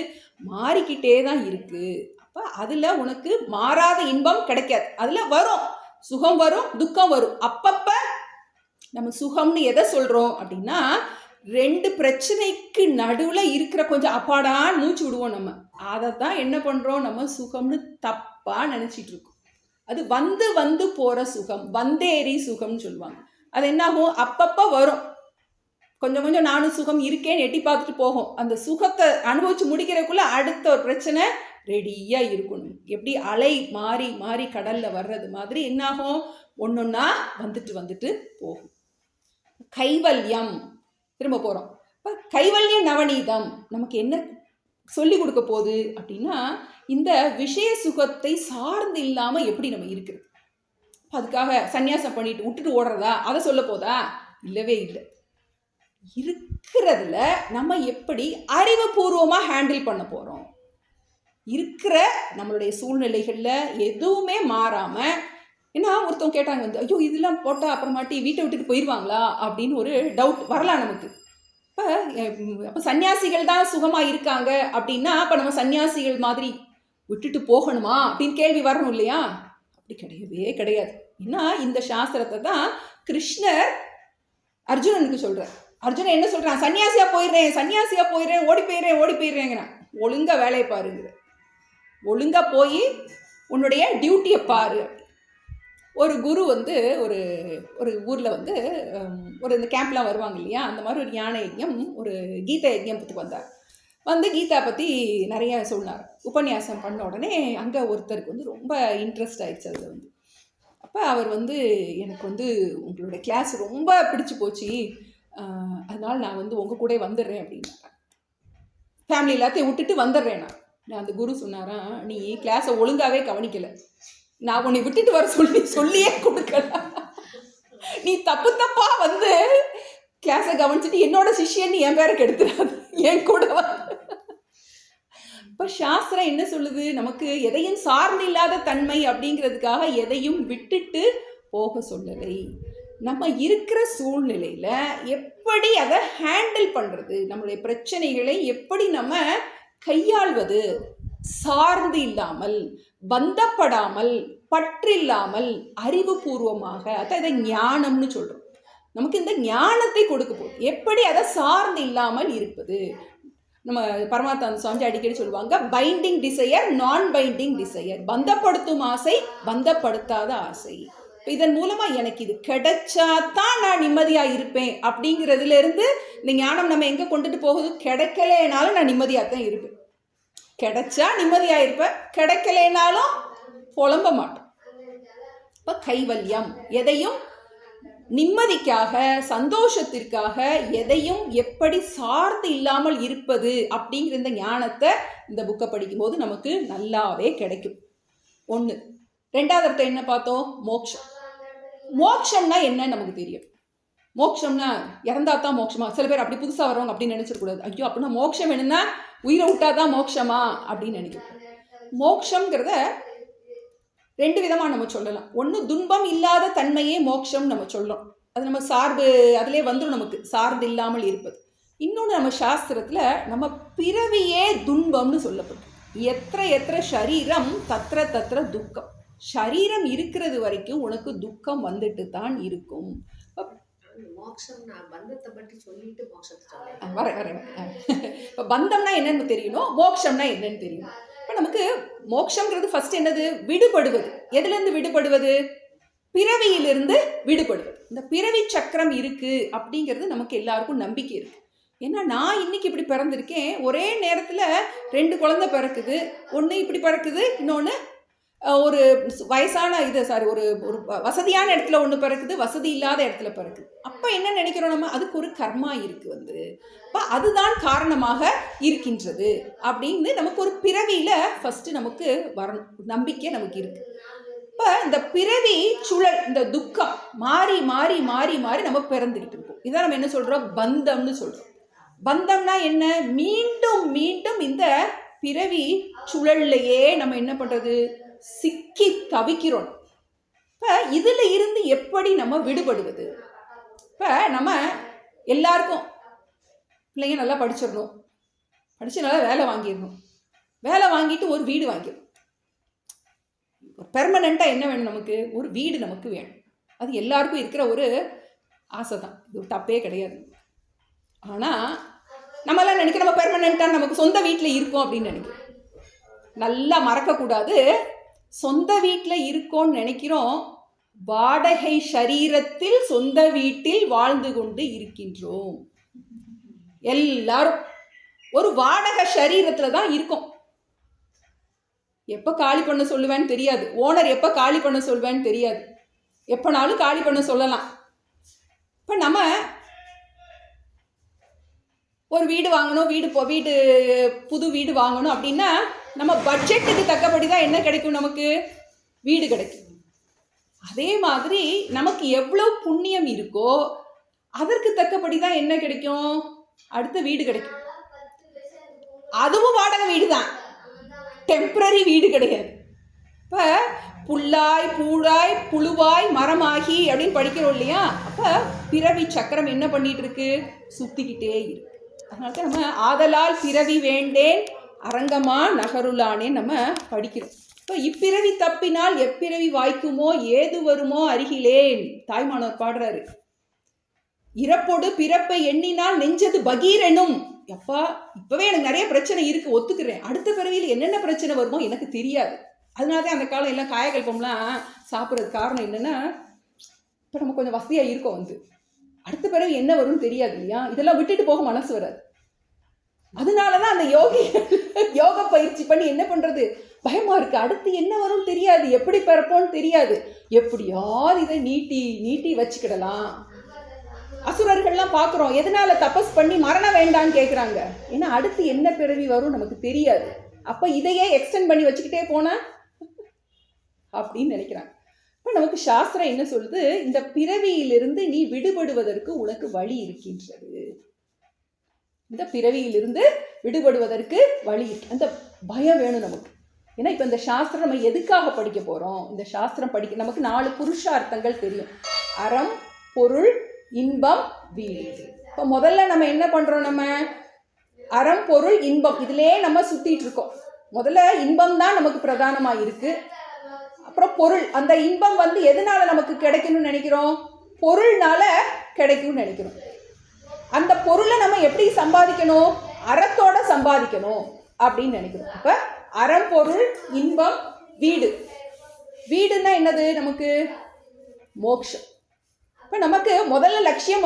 A: மாறிக்கிட்டே தான் இருக்குது. அப்போ அதில் உனக்கு மாறாத இன்பம் கிடைக்காது. அதில் வரும் சுகம், வரும் துக்கம் வரும். அப்பப்போ நம்ம சுகம்னு எதை சொல்கிறோம் அப்படின்னா, 2 பிரச்சனைக்கு நடுவில் இருக்கிற கொஞ்சம் அப்பாடான்னு மூச்சு விடுவோம் நம்ம. அதை தான் என்ன பண்ணுறோம், நம்ம சுகம்னு தப்பாக நினச்சிட்டு இருக்கோம். அது வந்து வந்து போகிற சுகம், வந்தேறி சுகம்னு சொல்லுவாங்க. அது என்னாகும், அப்பப்போ வரும், கொஞ்சம் கொஞ்சம் நானும் சுகம் இருக்கேன்னு எட்டி பார்த்துட்டு போகும். அந்த சுகத்தை அனுபவித்து முடிக்கிறதுக்குள்ளே அடுத்த ஒரு பிரச்சனை ரெடியாக இருக்கணும். எப்படி அலை மாறி மாறி கடலில் வர்றது மாதிரி என்னாகும், ஒன்றொன்னா வந்துட்டு வந்துட்டு போகும். கைவல்யம் திரும்ப போகிறோம். இப்போ கைவல்ய நவநீதம் நமக்கு என்ன சொல்லி கொடுக்க போகுது அப்படின்னா, இந்த விஷய சுகத்தை சார்ந்து இல்லாமல் எப்படி நம்ம இருக்கிறது. அதுக்காக சன்னியாசம் பண்ணிட்டு விட்டுட்டு ஓடுறதா, அதை சொல்ல போதா? இல்லவே இல்லை. இருக்கிறதுல நம்ம எப்படி அறிவுபூர்வமாக ஹேண்டில் பண்ண போகிறோம், இருக்கிற நம்மளுடைய சூழ்நிலைகளில் எதுவுமே மாறாமல். ஏன்னா ஒருத்தவங்க கேட்டாங்க வந்து, ஐயோ இதெல்லாம் போட்டால் அப்புறமாட்டி வீட்டை விட்டுட்டு போயிடுவாங்களா அப்படின்னு ஒரு டவுட் வரலாம் நமக்கு. அப்போ சன்னியாசிகள் தான் சுகமாக இருக்காங்க அப்படின்னா அப்போ நம்ம சன்னியாசிகள் மாதிரி விட்டுட்டு போகணுமா அப்படின்னு கேள்வி வரணும் இல்லையா? அப்படி கிடையவே கிடையாது. ஏன்னா இந்த சாஸ்திரத்தை தான் கிருஷ்ணர் அர்ஜுனனுக்கு சொல்கிறார். அர்ஜுனன் என்ன சொல்கிறான்? சன்னியாசியாக போயிடுறேன், ஓடி போயிடுறேங்கிறான். ஒழுங்காக வேலையை பாருங்கிற, ஒழுங்காக போய் உன்னுடைய டியூட்டியை பாரு. ஒரு குரு வந்து ஒரு ஒரு ஊரில் வந்து ஒரு இந்த கேம்ப்லாம் வருவாங்க இல்லையா, அந்த மாதிரி ஒரு யானை யஜ்யம், ஒரு கீதா யஜ்யத்துக்கு வந்தார். வந்து கீதா பற்றி நிறைய சொன்னார். உபன்யாசம் பண்ண உடனே அங்கே ஒருத்தருக்கு வந்து ரொம்ப இன்ட்ரெஸ்ட் ஆயிடுச்சு அதில் வந்து. அப்போ அவர் வந்து, எனக்கு வந்து உங்களுடைய கிளாஸ் ரொம்ப பிடிச்சி போச்சு, அதனால் நான் வந்து உங்கள் கூட வந்துடுறேன் அப்படின்னா. ஃபேமிலி எல்லாத்தையும் விட்டுட்டு வந்துடுறேன் நான். அந்த குரு சொன்னாரா, நீ கிளாஸை ஒழுங்காகவே கவனிக்கலை, நான் உன்னை விட்டுட்டு வர சொல்லியே கொடுக்கல, நீ தப்பா வந்து கிளாஸை கவனிச்சுட்டு என்னோட சிஷ்யன் என் பேருக்கு எடுத்துடாது, என் கூட வந்து. இப்போ சாஸ்திரம் என்ன சொல்லுது? நமக்கு எதையும் சார்ந்து இல்லாத தன்மை அப்படிங்கிறதுக்காக எதையும் விட்டுட்டு போக சொல்லலை. நம்ம இருக்கிற சூழ்நிலையில் எப்படி அதை ஹேண்டில் பண்ணுறது, நம்மளுடைய பிரச்சனைகளை எப்படி நம்ம கையாள்வது, சார்ந்து இல்லாமல், பந்தப்படாமல், பற்றில்லாமல், அறிவுபூர்வமாக, அதான் இதை ஞானம்னு சொல்கிறோம். நமக்கு இந்த ஞானத்தை கொடுக்க போகுது, எப்படி அதை சார்ந்து இல்லாமல் இருப்பது. நம்ம பரமாத்மா சுவாமி அடிக்கடி சொல்லுவாங்க, பைண்டிங் டிசையர், நான் பைண்டிங் டிசையர். பந்தப்படுத்தும் ஆசை, பந்தப்படுத்தாத ஆசை. இதன் மூலமாக எனக்கு இது கிடைச்சாதான் நான் நிம்மதியாக இருப்பேன் அப்படிங்கிறதுல இருந்து இந்த ஞானம் நம்ம எங்கே கொண்டுட்டு போகுது? கிடைக்கலேனாலும் நான் நிம்மதியாக தான் இருப்பேன், கிடைச்சா நிம்மதியாக இருப்பேன், கிடைக்கலேனாலும் புலம்ப மாட்டோம். இப்போ கைவல்யம், எதையும் நிம்மதிக்காக, சந்தோஷத்திற்காக எதையும் எப்படி சார்ந்து இல்லாமல் இருப்பது அப்படிங்கிற இந்த ஞானத்தை இந்த புக்கை படிக்கும்போது நமக்கு நல்லாவே கிடைக்கும். ஒன்று. ரெண்டாவது அர்த்தம் என்ன பார்த்தோம்? மோட்சம். மோட்சம்னா என்னன்னு நமக்கு தெரியும். மோட்சம்னா இறந்தா தான் மோட்சமா? சில பேர் அப்படி புதுசாக வரவங்க அப்படின்னு நினச்சிடக்கூடாது. ஐயோ அப்படின்னா மோட்சம் என்னன்னா உயிரை விட்டாதான் மோட்சமா அப்படின்னு நினைக்கிறோம். மோட்சங்கிறத ரெண்டு விதமாக நம்ம சொல்லலாம். ஒன்று, துன்பம் இல்லாத தன்மையே மோட்சம் நம்ம சொல்லலாம். அது நம்ம சார்பு, அதிலே வந்துடும் நமக்கு சார்ந்து இல்லாமல் இருப்பது. இன்னொன்று, நம்ம சாஸ்திரத்தில் நம்ம பிறவியே துன்பம்னு சொல்லப்படும். எத்திர சரீரம் தத்திர துக்கம். சரீரம் இருக்கிறது வரைக்கும் உனக்கு துக்கம் வந்துட்டு தான் இருக்கும். இப்போ பந்தம்னா என்னன்னு தெரியணும், மோட்சம்னா என்னன்னு தெரியணும். இப்போ நமக்கு மோட்சம்ங்கிறது ஃபர்ஸ்ட் என்னது? விடுபடுவது. எதுலேருந்து விடுபடுவது? பிறவியிலிருந்து விடுபடுவது. இந்த பிறவி சக்கரம் இருக்கு அப்படிங்கிறது நமக்கு எல்லாருக்கும் நம்பிக்கை இருக்கு. ஏன்னா நான் இன்னைக்கு இப்படி பிறந்திருக்கேன், ஒரே நேரத்தில் 2 குழந்தை பிறக்குது, ஒன்று இப்படி பிறக்குது, இன்னொன்று ஒரு வயசான ஒரு ஒரு வசதியான இடத்துல ஒன்று பிறக்குது, வசதி இல்லாத இடத்துல பிறக்குது. அப்போ என்ன நினைக்கிறோம் நம்ம? அதுக்கு ஒரு கர்மா இருக்கு வந்து, அப்போ அதுதான் காரணமாக இருக்கின்றது அப்படின்னு நமக்கு ஒரு பிறவியில் ஃபஸ்ட்டு நமக்கு வரணும், நம்பிக்கை நமக்கு இருக்கு. இப்போ இந்த பிறவி சுழல், இந்த துக்கம் மாறி மாறி மாறி மாறி நம்ம பிறந்துக்கிட்டு இருக்கோம். இதான் நம்ம என்ன சொல்கிறோம்? பந்தம்னு சொல்கிறோம். பந்தம்னா என்ன? மீண்டும் மீண்டும் இந்த பிறவி சுழல்லையே நம்ம என்ன பண்ணுறது? சிக்கி தவிக்கிறோம். இப்போ இதில் இருந்து எப்படி நம்ம விடுபடுவது? இப்போ நம்ம எல்லாருக்கும் பிள்ளைங்க நல்லா படிச்சிடணும், படித்து நல்லா வேலை வாங்கிடணும், வேலை வாங்கிட்டு ஒரு வீடு வாங்கிடணும். பெர்மனெண்ட்டாக என்ன வேணும் நமக்கு? ஒரு வீடு நமக்கு வேணும். அது எல்லாருக்கும் இருக்கிற ஒரு ஆசை தான், இது தப்பே கிடையாது. ஆனால் நம்மளாம் நினைக்கிறோம் நம்ம பெர்மனெண்ட்டாக நமக்கு சொந்த வீட்டில் இருக்கோம் அப்படின்னு நினைக்கிறோம். நல்லா மறக்கக்கூடாது, சொந்த வீட்டில் இருக்கோன்னு நினைக்கிறோம், வாடகை சரீரத்தில் சொந்த வீட்டில் வாழ்ந்து கொண்டு இருக்கின்றோம். எல்லாரும் ஒரு வாடகை சரீரத்தில் தான் இருக்கோம். எப்போ காலி பண்ண சொல்லுவேன்னு தெரியாது, ஓனர் எப்போ காலி பண்ண சொல்வேன்னு தெரியாது, எப்போனாலும் காலி பண்ண சொல்லலாம். இப்போ நம்ம ஒரு வீடு வாங்கணும், புது வீடு வாங்கணும் அப்படின்னா நம்ம பட்ஜெட்டுக்கு தக்கபடி தான் என்ன கிடைக்கும்? நமக்கு வீடு கிடைக்கும். அதே மாதிரி நமக்கு எவ்வளோ புண்ணியம் இருக்கோ அதற்கு தக்கபடி தான் என்ன கிடைக்கும், அடுத்த வீடு கிடைக்கும். அதுவும் வாடகை வீடு தான், டெம்பரரி வீடு கிடையாது. இப்போ புல்லாய் பூழாய் புழுவாய் மரமாகி அப்படின்னு படிக்கிறோம் இல்லையா? அப்போ பிறவி சக்கரம் என்ன பண்ணிட்டு இருக்கு, சுத்திக்கிட்டே இருக்கு. அதனால தான் நம்ம ஆதலால் பிறவி வேண்டேன் அரங்கமா நகருளானே நம்ம படிக்கிறோம். இப்போ இப்பிறவி தப்பினால் எப்பிறவி வாய்க்குமோ ஏது வருமோ அருகிலேன் தாய்மானவர் பாடுறாரு. இறப்போடு பிறப்பை எண்ணினால் நெஞ்சது பகீரெனும். எப்பா இப்பவே எனக்கு நிறைய பிரச்சனை இருக்கு, ஒத்துக்கிறேன். அடுத்த பிறவியில் என்னென்ன பிரச்சனை வருமோ எனக்கு தெரியாது. அதனாலதான் அந்த காலம் எல்லாம் காயகல்பம்லாம் சாப்பிட்றது காரணம் என்னன்னா, இப்போ நம்ம கொஞ்சம் வசதியா இருக்கோம், அடுத்த பிறவி என்ன வரும்னு தெரியாது இல்லையா? இதெல்லாம் விட்டுட்டு போக மனசு வராது. அதனாலதான் அந்த யோக பயிற்சி பண்ணி என்ன பண்றது, பயமா இருக்கு, அடுத்து என்ன வரும் தெரியாது, எப்படி பிறப்போன்னு தெரியாது, எப்படியாவது இதை நீட்டி நீட்டி வச்சுக்கிடலாம். அசுரர்கள்லாம் பார்க்குறோம், எதனால தபஸ் பண்ணி மரணம் வேண்டான்னு கேட்குறாங்க. ஏன்னா அடுத்து என்ன பிறவி வரும் நமக்கு தெரியாது. அப்போ இதையே எக்ஸ்டெண்ட் பண்ணி வச்சுக்கிட்டே போனா அப்படின்னு நினைக்கிறாங்க. இப்போ நமக்கு சாஸ்திரம் என்ன சொல்லுது, இந்த பிறவியிலிருந்து நீ விடுபடுவதற்கு உனக்கு வழி இருக்கின்றது. இந்த பிறவியிலிருந்து விடுபடுவதற்கு வழி இருக்கு. அந்த பயம் வேணும் நமக்கு. ஏன்னா இப்போ இந்த சாஸ்திரம் நம்ம எதுக்காக படிக்க போகிறோம், இந்த சாஸ்திரம் படிக்க நமக்கு 4 புருஷார்த்தங்கள் தெரியும். அறம், பொருள், இன்பம், வீடு. இப்போ முதல்ல நம்ம என்ன பண்ணுறோம், நம்ம அறம் பொருள் இன்பம் இதிலே நம்ம சுற்றிட்டு இருக்கோம். முதல்ல இன்பம் தான் நமக்கு பிரதானமாக இருக்குது. அப்புறம் பொருள், அந்த இன்பம் எதனால நமக்கு கிடைக்கணும்னு நினைக்கிறோம், பொருள்னால கிடைக்கும்னு நினைக்கிறோம். அந்த பொருளை நம்ம எப்படி சம்பாதிக்கணும், அறத்தோட சம்பாதிக்கணும் அப்படின்னு நினைக்கிறோம். அப்போ அறம் பொருள் இன்பம் வீடு. வீடுன்னா என்னது, நமக்கு மோட்சம். இப்போ நமக்கு முதல்ல லட்சியம்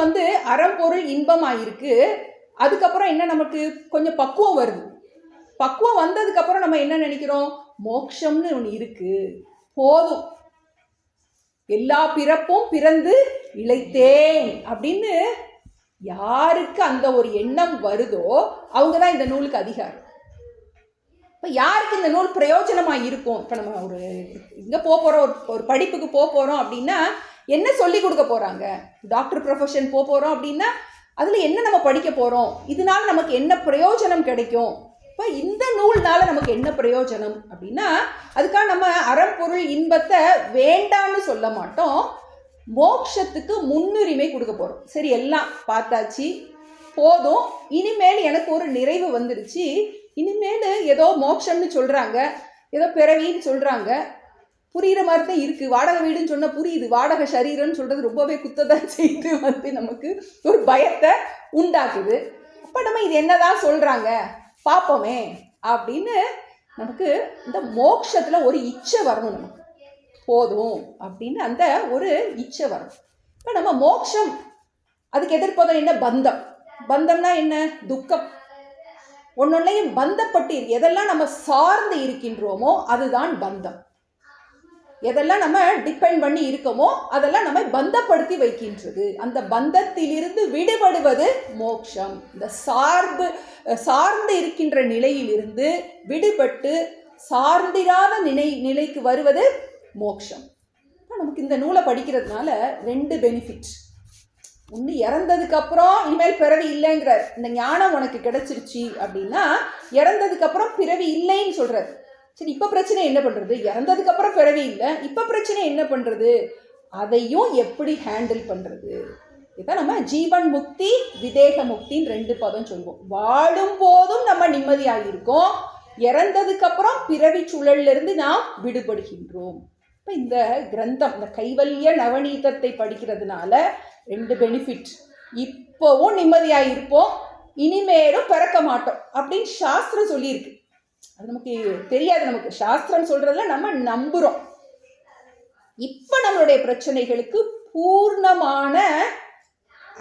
A: அறம் பொருள் இன்பம் ஆயிருக்கு. அதுக்கப்புறம் என்ன, நமக்கு கொஞ்சம் பக்குவம் வருது. பக்குவம் வந்ததுக்கப்புறம் நம்ம என்ன நினைக்கிறோம், மோட்சம்னு ஒன்று இருக்கு, போதும், எல்லா பிறப்பும் பிறந்து இளைத்தேன் அப்படின்னு யாருக்கு அந்த ஒரு எண்ணம் வருதோ அவங்க தான் இந்த நூலுக்கு அதிகாரம். இப்போ யாருக்கு இந்த நூல் பிரயோஜனமாக இருக்கும், இப்போ நம்ம ஒரு இங்கே போகிறோம், ஒரு படிப்புக்கு போகிறோம் அப்படின்னா என்ன சொல்லி கொடுக்க போகிறாங்க, டாக்டர் ப்ரொஃபஷன் போகிறோம் அப்படின்னா அதில் என்ன நம்ம படிக்க போகிறோம், இதனால நமக்கு என்ன பிரயோஜனம் கிடைக்கும். இப்போ இந்த நூல்னால நமக்கு என்ன பிரயோஜனம் அப்படின்னா, அதுக்காக நம்ம அறம் பொருள் இன்பத்தை வேண்டான்னு சொல்ல மாட்டோம், மோட்சத்துக்கு முன்னுரிமை கொடுக்க போகிறோம். சரி எல்லாம் பார்த்தாச்சு, போதும், இனிமேல் எனக்கு ஒரு நிறைவு வந்துடுச்சு, இனிமேல் ஏதோ மோட்சம்னு சொல்கிறாங்க, ஏதோ பிறவின்னு சொல்கிறாங்க, புரிகிற மாதிரி தான் இருக்குது. வாடகை வீடுன்னு சொன்னால் புரியுது, வாடகை சரீரம்னு சொல்கிறது ரொம்பவே குத்ததான் செய்து நமக்கு ஒரு பயத்தை உண்டாக்குது. அப்போ நம்ம இது என்னதான் சொல்கிறாங்க பார்ப்போமே அப்படின்னு நமக்கு இந்த மோட்சத்தில் ஒரு இச்சை வரணும், நமக்கு போதும் அப்படின்னு அந்த ஒரு இச்சை வரணும். இப்போ நம்ம மோட்சம் அதுக்கு எதிர்ப்போதும் என்ன, பந்தம். பந்தம்னா என்ன, துக்கம். ஒன்னொன்னையும் பந்தப்பட்டு எதெல்லாம் நம்ம சார்ந்து இருக்கின்றோமோ அதுதான் பந்தம். எதெல்லாம் நம்ம டிபெண்ட் பண்ணி இருக்கோமோ அதெல்லாம் நம்ம பந்தப்படுத்தி வைக்கின்றது. அந்த பந்தத்திலிருந்து விடுபடுவது மோட்சம். இந்த சார்ந்து இருக்கின்ற நிலையிலிருந்து விடுபட்டு சார்ந்திராத நிலைக்கு வருவது மோட்சம். நமக்கு இந்த நூலை படிக்கிறதுனால 2 பெனிஃபிட். ஒன்று, இறந்ததுக்கப்புறம் இனிமேல் பிறவி இல்லைங்கிறார். இந்த ஞானம் உனக்கு கிடைச்சிருச்சு அப்படின்னா இறந்ததுக்கப்புறம் பிறவி இல்லைன்னு சொல்கிறார். சரி, இப்போ பிரச்சனை என்ன பண்ணுறது, இறந்ததுக்கப்புறம் பிறவி இல்லை, இப்போ பிரச்சனை என்ன பண்ணுறது, அதையும் எப்படி ஹேண்டில் பண்ணுறது. இதான் நம்ம ஜீவன் முக்தி விதேக முக்தின்னு 2 பதம் சொல்லுவோம். வாழும் போதும் நம்ம நிம்மதியாக இருக்கோம், இறந்ததுக்கப்புறம் பிறவி சூழலிருந்து நாம் விடுபடுகின்றோம். இப்போ இந்த கிரந்தம், இந்த கைவல்ய நவநீதத்தை படிக்கிறதுனால 2 பெனிஃபிட். இப்போவும் நிம்மதியாக இருப்போம், இனிமேலும் பிறக்க மாட்டோம் அப்படின்னு சாஸ்திரம் சொல்லியிருக்கு. அது நமக்கு தெரியாது, நமக்கு சாஸ்திரம் சொல்றதுல நம்ம நம்புறோம். இப்போ நம்மளுடைய பிரச்சனைகளுக்கு பூர்ணமான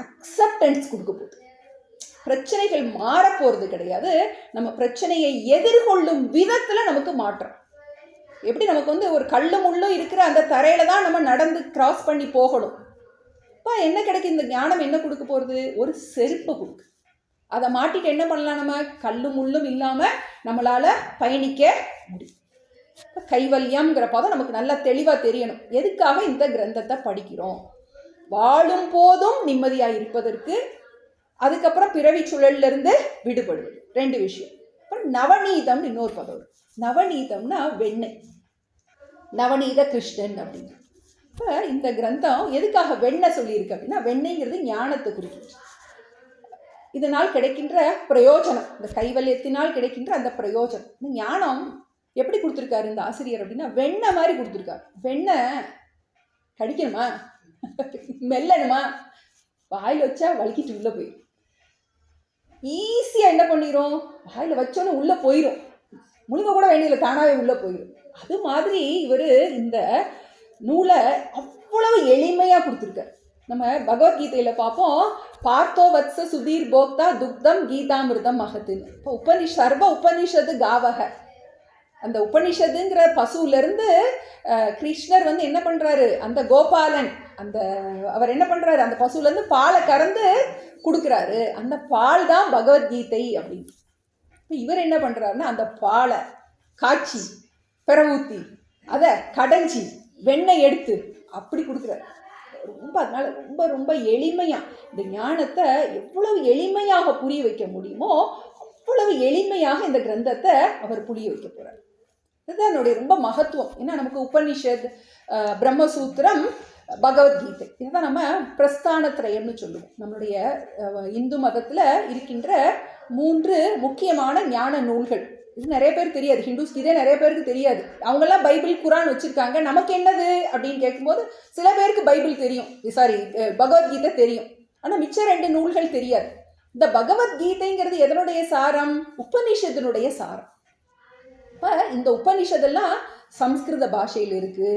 A: அக்செப்டன்ஸ் கொடுக்க போகுது. பிரச்சனைகள் மாற போறது கிடையாது, நம்ம பிரச்சனையை எதிர்கொள்ளும் விதத்துல நமக்கு மாற்றம். எப்படி நமக்கு ஒரு கல்லு முள்ளும் இருக்கிற அந்த தரையில தான் நம்ம நடந்து கிராஸ் பண்ணி போகணும். இப்போ என்ன கிடைக்கும், இந்த ஞானம் என்ன கொடுக்க போகிறது, ஒரு செருப்பை கொடுக்கு. அதை மாட்டிட்டு என்ன பண்ணலாம், நம்ம கல்லும் முள்ளும் இல்லாமல் நம்மளால் பயணிக்க முடியும். கைவல்யம்ங்கிற பதம் நமக்கு நல்லா தெளிவாக தெரியணும். எதுக்காக இந்த கிரந்தத்தை படிக்கிறோம்? வாழும் போதும் நிம்மதியாக இருப்பதற்கு, அதுக்கப்புறம் பிறவி சுழலிருந்து விடுபடுவது, 2 விஷயம். அப்புறம் நவநீதம்னு இன்னொரு பதம். நவநீதம்னா வெண்ணெய், நவநீத கிருஷ்ணன் அப்படின்னு. இப்போ இந்த கிரந்தம் எதுக்காக வெண்ணெய் சொல்லியிருக்கு அப்படின்னா, வெண்ணெய்ங்கிறது ஞானத்தை குறிக்கிட்டு, இதனால் கிடைக்கின்ற பிரயோஜனம், இந்த கைவல்யத்தினால் கிடைக்கின்ற அந்த பிரயோஜனம். இந்த ஞானம் எப்படி கொடுத்துருக்காரு இந்த ஆசிரியர் அப்படின்னா, வெண்ணெய் மாதிரி கொடுத்துருக்காரு. வெண்ணெய் கடிக்கணுமா, மெல்லணுமா, வாயில் வச்சா வலிக்கிட்டு உள்ளே போயிடும். ஈஸியாக என்ன பண்ணிடும், வாயில் வச்சோன்னு உள்ளே போயிடும், முழுங்க கூட வேண்டியதில்லை, தானாகவே உள்ளே போயிடும். அது மாதிரி இவர் இந்த நூலை அவ்வளவு எளிமையாக கொடுத்துருக்கார். நம்ம பகவத்கீதையில் பார்ப்போம், பார்த்தோ வத்ச சுதீர் போக்தா துக்தம் கீதாமிருதம் மகத்துன்னு. இப்போ சர்வ உபனிஷத்து காவக, அந்த உபனிஷத்துங்கிற பசுவிலேருந்து கிருஷ்ணர் வந்து என்ன பண்ணுறாரு, அந்த கோபாலன் அந்த அவர் என்ன பண்ணுறாரு, அந்த பசுவிலேருந்து பாலை கறந்து கொடுக்குறாரு. அந்த பால் தான் பகவத்கீதை அப்படின்னு. இவர் என்ன பண்ணுறாருன்னா, அந்த பாலை காய்ச்சி பிறவூத்தி அதை கடைஞ்சி வெண்ணெய் எடுத்து அப்படி கொடுக்குறாரு. ரொம்ப அதனால் ரொம்ப ரொம்ப எளிமையாக இந்த ஞானத்தை எவ்வளவு எளிமையாக புரிய வைக்க முடியுமோ அவ்வளவு எளிமையாக இந்த கிரந்தத்தை அவர் புரிய வைக்க போகிறார். இதுதான் என்னுடைய ரொம்ப மகத்துவம். ஏன்னா நமக்கு உபனிஷத், பிரம்மசூத்திரம், பகவத்கீதை, இதுதான் நம்ம பிரஸ்தானத்ரயம்னு சொல்லுவோம். நம்மளுடைய இந்து மதத்தில் இருக்கின்ற 3 முக்கியமான ஞான நூல்கள். இது நிறைய பேருக்கு தெரியாது, ஹிந்துஸ்க்கு இதே நிறைய பேருக்கு தெரியாது. அவங்கெல்லாம் பைபிள், குரான் வச்சுருக்காங்க. நமக்கு என்னது அப்படின்னு கேட்கும்போது சில பேருக்கு பைபிள் தெரியும், பகவத்கீதை தெரியும், ஆனால் மிச்சம் 2 நூல்கள் தெரியாது. இந்த பகவத்கீதைங்கிறது எதனுடைய சாரம், உபனிஷத்தினுடைய சாரம். இப்போ இந்த உபனிஷதெல்லாம் சம்ஸ்கிருத பாஷையில் இருக்குது.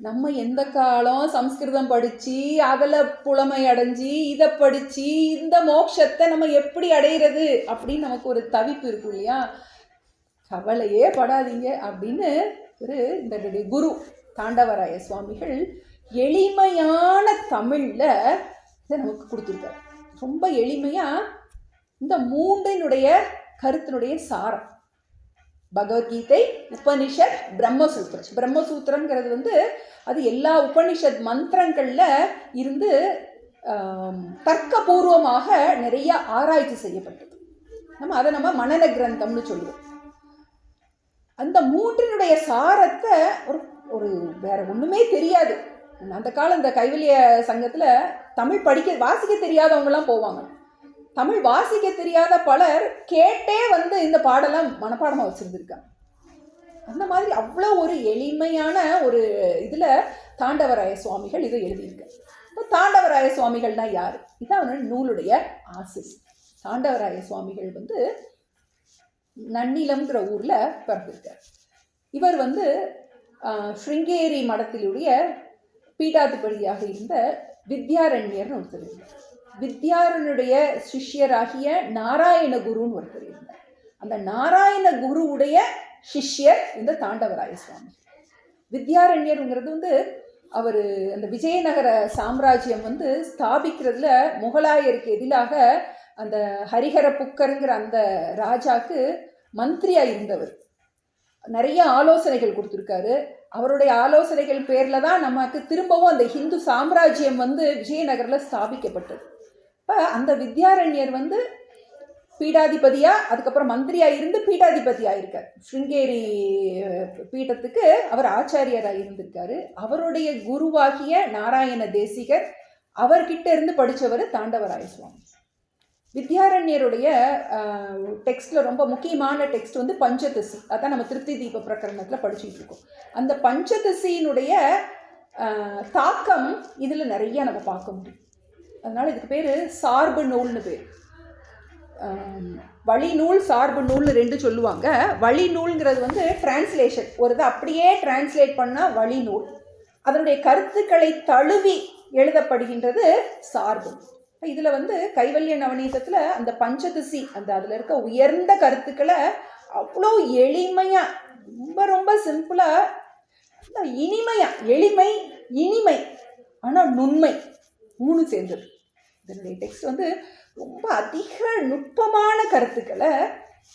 A: நம்ம எந்த காலம் சம்ஸ்கிருதம் படித்து அதில் புலமை அடைஞ்சி இதை படித்து இந்த மோட்சத்தை நம்ம எப்படி அடைகிறது அப்படின்னு நமக்கு ஒரு தவிப்பு இருக்கும் இல்லையா? கவலையே படாதீங்க அப்படின்னு இந்த குரு தாண்டவராய சுவாமிகள் எளிமையான தமிழில் இதை நமக்கு கொடுத்துருக்காரு. ரொம்ப எளிமையாக இந்த 3னுடைய கருத்தினுடைய சாரம், பகவத்கீதை, உபனிஷத், பிரம்மசூத்திரம். பிரம்மசூத்திரங்கிறது வந்து அது எல்லா உபனிஷத் மந்திரங்களில் இருந்து தர்க்கபூர்வமாக நிறைய ஆராய்ச்சி செய்யப்பட்டது. அதை நம்ம மனன கிரந்தம்னு சொல்லுவோம். அந்த 3னுடைய சாரத்தை ஒரு வேற ஒன்றுமே தெரியாது. அந்த காலம் இந்த கைவல்ய சங்கத்தில் தமிழ் வாசிக்க தெரியாதவங்கலாம் போவாங்க. தமிழ் வாசிக்க தெரியாத பலர் கேட்டே வந்து இந்த பாடலாம் மனப்பாடமாக வச்சுருந்துருக்காங்க. அந்த மாதிரி அவ்வளோ ஒரு எளிமையான ஒரு இதில் தாண்டவராய சுவாமிகள் இதை எழுதியிருக்காங்க. இப்போ தாண்டவராய சுவாமிகள்னா யார்? இதான் அவனோட நூலுடைய ஆசிரியர். தாண்டவராய சுவாமிகள் வந்து நன்னிலம்ங்கிற ஊரில் பிறந்திருக்கார். இவர் வந்து ஸ்ருங்கேரி மடத்திலுடைய பீடாதிபதியாக இருந்த வித்யாரண்யர்னு ஒருத்தர் இருந்தார். வித்யாரண்யருடைய சிஷ்யராகிய நாராயண குருன்னு ஒருத்தர் இருந்தார். அந்த நாராயண குருவுடைய சிஷ்யர் இந்த தாண்டவராய சுவாமி. வித்யாரண்யருங்கிறது வந்து அவர் அந்த விஜயநகர சாம்ராஜ்யம் வந்து ஸ்தாபிக்கிறதுல முகலாயருக்கு எதிராக அந்த ஹரிஹர புக்கருங்கிற அந்த ராஜாக்கு மந்திரியாக இருந்தவர். நிறைய ஆலோசனைகள் கொடுத்துருக்காரு. அவருடைய ஆலோசனைகள் பேரில் தான் நமக்கு திரும்பவும் அந்த ஹிந்து சாம்ராஜ்யம் வந்து விஜயநகரில் ஸ்தாபிக்கப்பட்டது. இப்போ அந்த வித்யாரண்யர் வந்து பீடாதிபதியாக, அதுக்கப்புறம் மந்திரியாக இருந்து பீடாதிபதியாக இருக்கார். ஸ்ருங்கேரி பீடத்துக்கு அவர் ஆச்சாரியராக இருந்திருக்காரு. அவருடைய குருவாகிய நாராயண தேசிகர், அவர்கிட்ட இருந்து படித்தவர் தாண்டவராய சுவாமி. வித்யாரண்யருடைய டெக்ஸ்ட்டில் ரொம்ப முக்கியமான டெக்ஸ்ட் வந்து பஞ்சதசி. அதான் நம்ம திருப்தி தீப பிரகரணத்தில் படிச்சுட்டு இருக்கோம். அந்த பஞ்சதசியினுடைய தாக்கம் இதில் நிறைய நம்ம பார்க்க முடியும். அதனால் இதுக்கு பேர் சார்பு நூல்னு பேர். வழி நூல், சார்பு நூல்னு 2 சொல்லுவாங்க. வழி நூல்ங்கிறது வந்து டிரான்ஸ்லேஷன், ஒரு இதை அப்படியே டிரான்ஸ்லேட் பண்ணால் வழி நூல். அதனுடைய கருத்துக்களை தழுவி எழுதப்படுகின்றது சார்பு. இதில் வந்து கைவல்ய நவநீதத்தில் அந்த பஞ்சதசி, அந்த அதில் இருக்க உயர்ந்த கருத்துக்களை அவ்வளோ எளிமையாக, ரொம்ப ரொம்ப சிம்பிளாக, இனிமையாக, எளிமை, இனிமை, ஆனால் நுண்மை 3 சேர்ந்தது. இதனுடைய டெக்ஸ்ட் வந்து ரொம்ப அதிக நுட்பமான கருத்துக்களை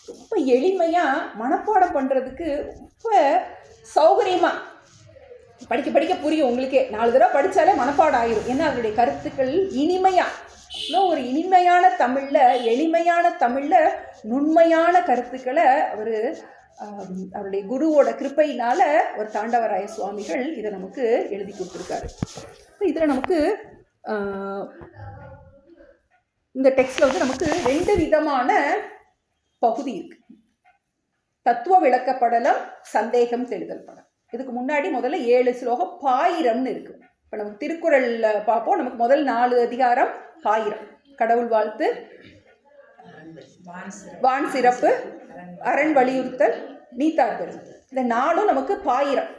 A: ரொம்ப எளிமையாக மனப்பாடம் பண்ணுறதுக்கு ரொம்ப சௌகரியமாக படிக்க படிக்க புரியும் உங்களுக்கே. 4 தடவை படித்தாலே மனப்பாடம் ஆயிரும். ஏன்னா அதனுடைய கருத்துக்கள் இனிமையாக, அவ்வளோ ஒரு இனிமையான தமிழில், எளிமையான தமிழில் நுண்மையான கருத்துக்களை அவர் அவருடைய குருவோட கிருப்பையினால் ஒரு தாண்டவராய சுவாமிகள் இதை நமக்கு எழுதி கொடுத்துருக்காரு. இதில் நமக்கு இந்த டெக்ஸ்டில் வந்து நமக்கு 2 விதமான பகுதி இருக்கு. தத்துவ விளக்கப்படலம், சந்தேகம் தெளிதல் படம். இதுக்கு முன்னாடி முதல்ல 7 ஸ்லோகம் பாயிரம்னு இருக்கு. இப்போ நமக்கு திருக்குறளில் பார்ப்போம். நமக்கு முதல் 4 அதிகாரம் பாயிரம், கடவுள் வாழ்த்து, வான் சிறப்பு, அரண் வலியுறுத்தல், நீத்தார் பெரும். இந்த 4ம் நமக்கு பாயிரம்.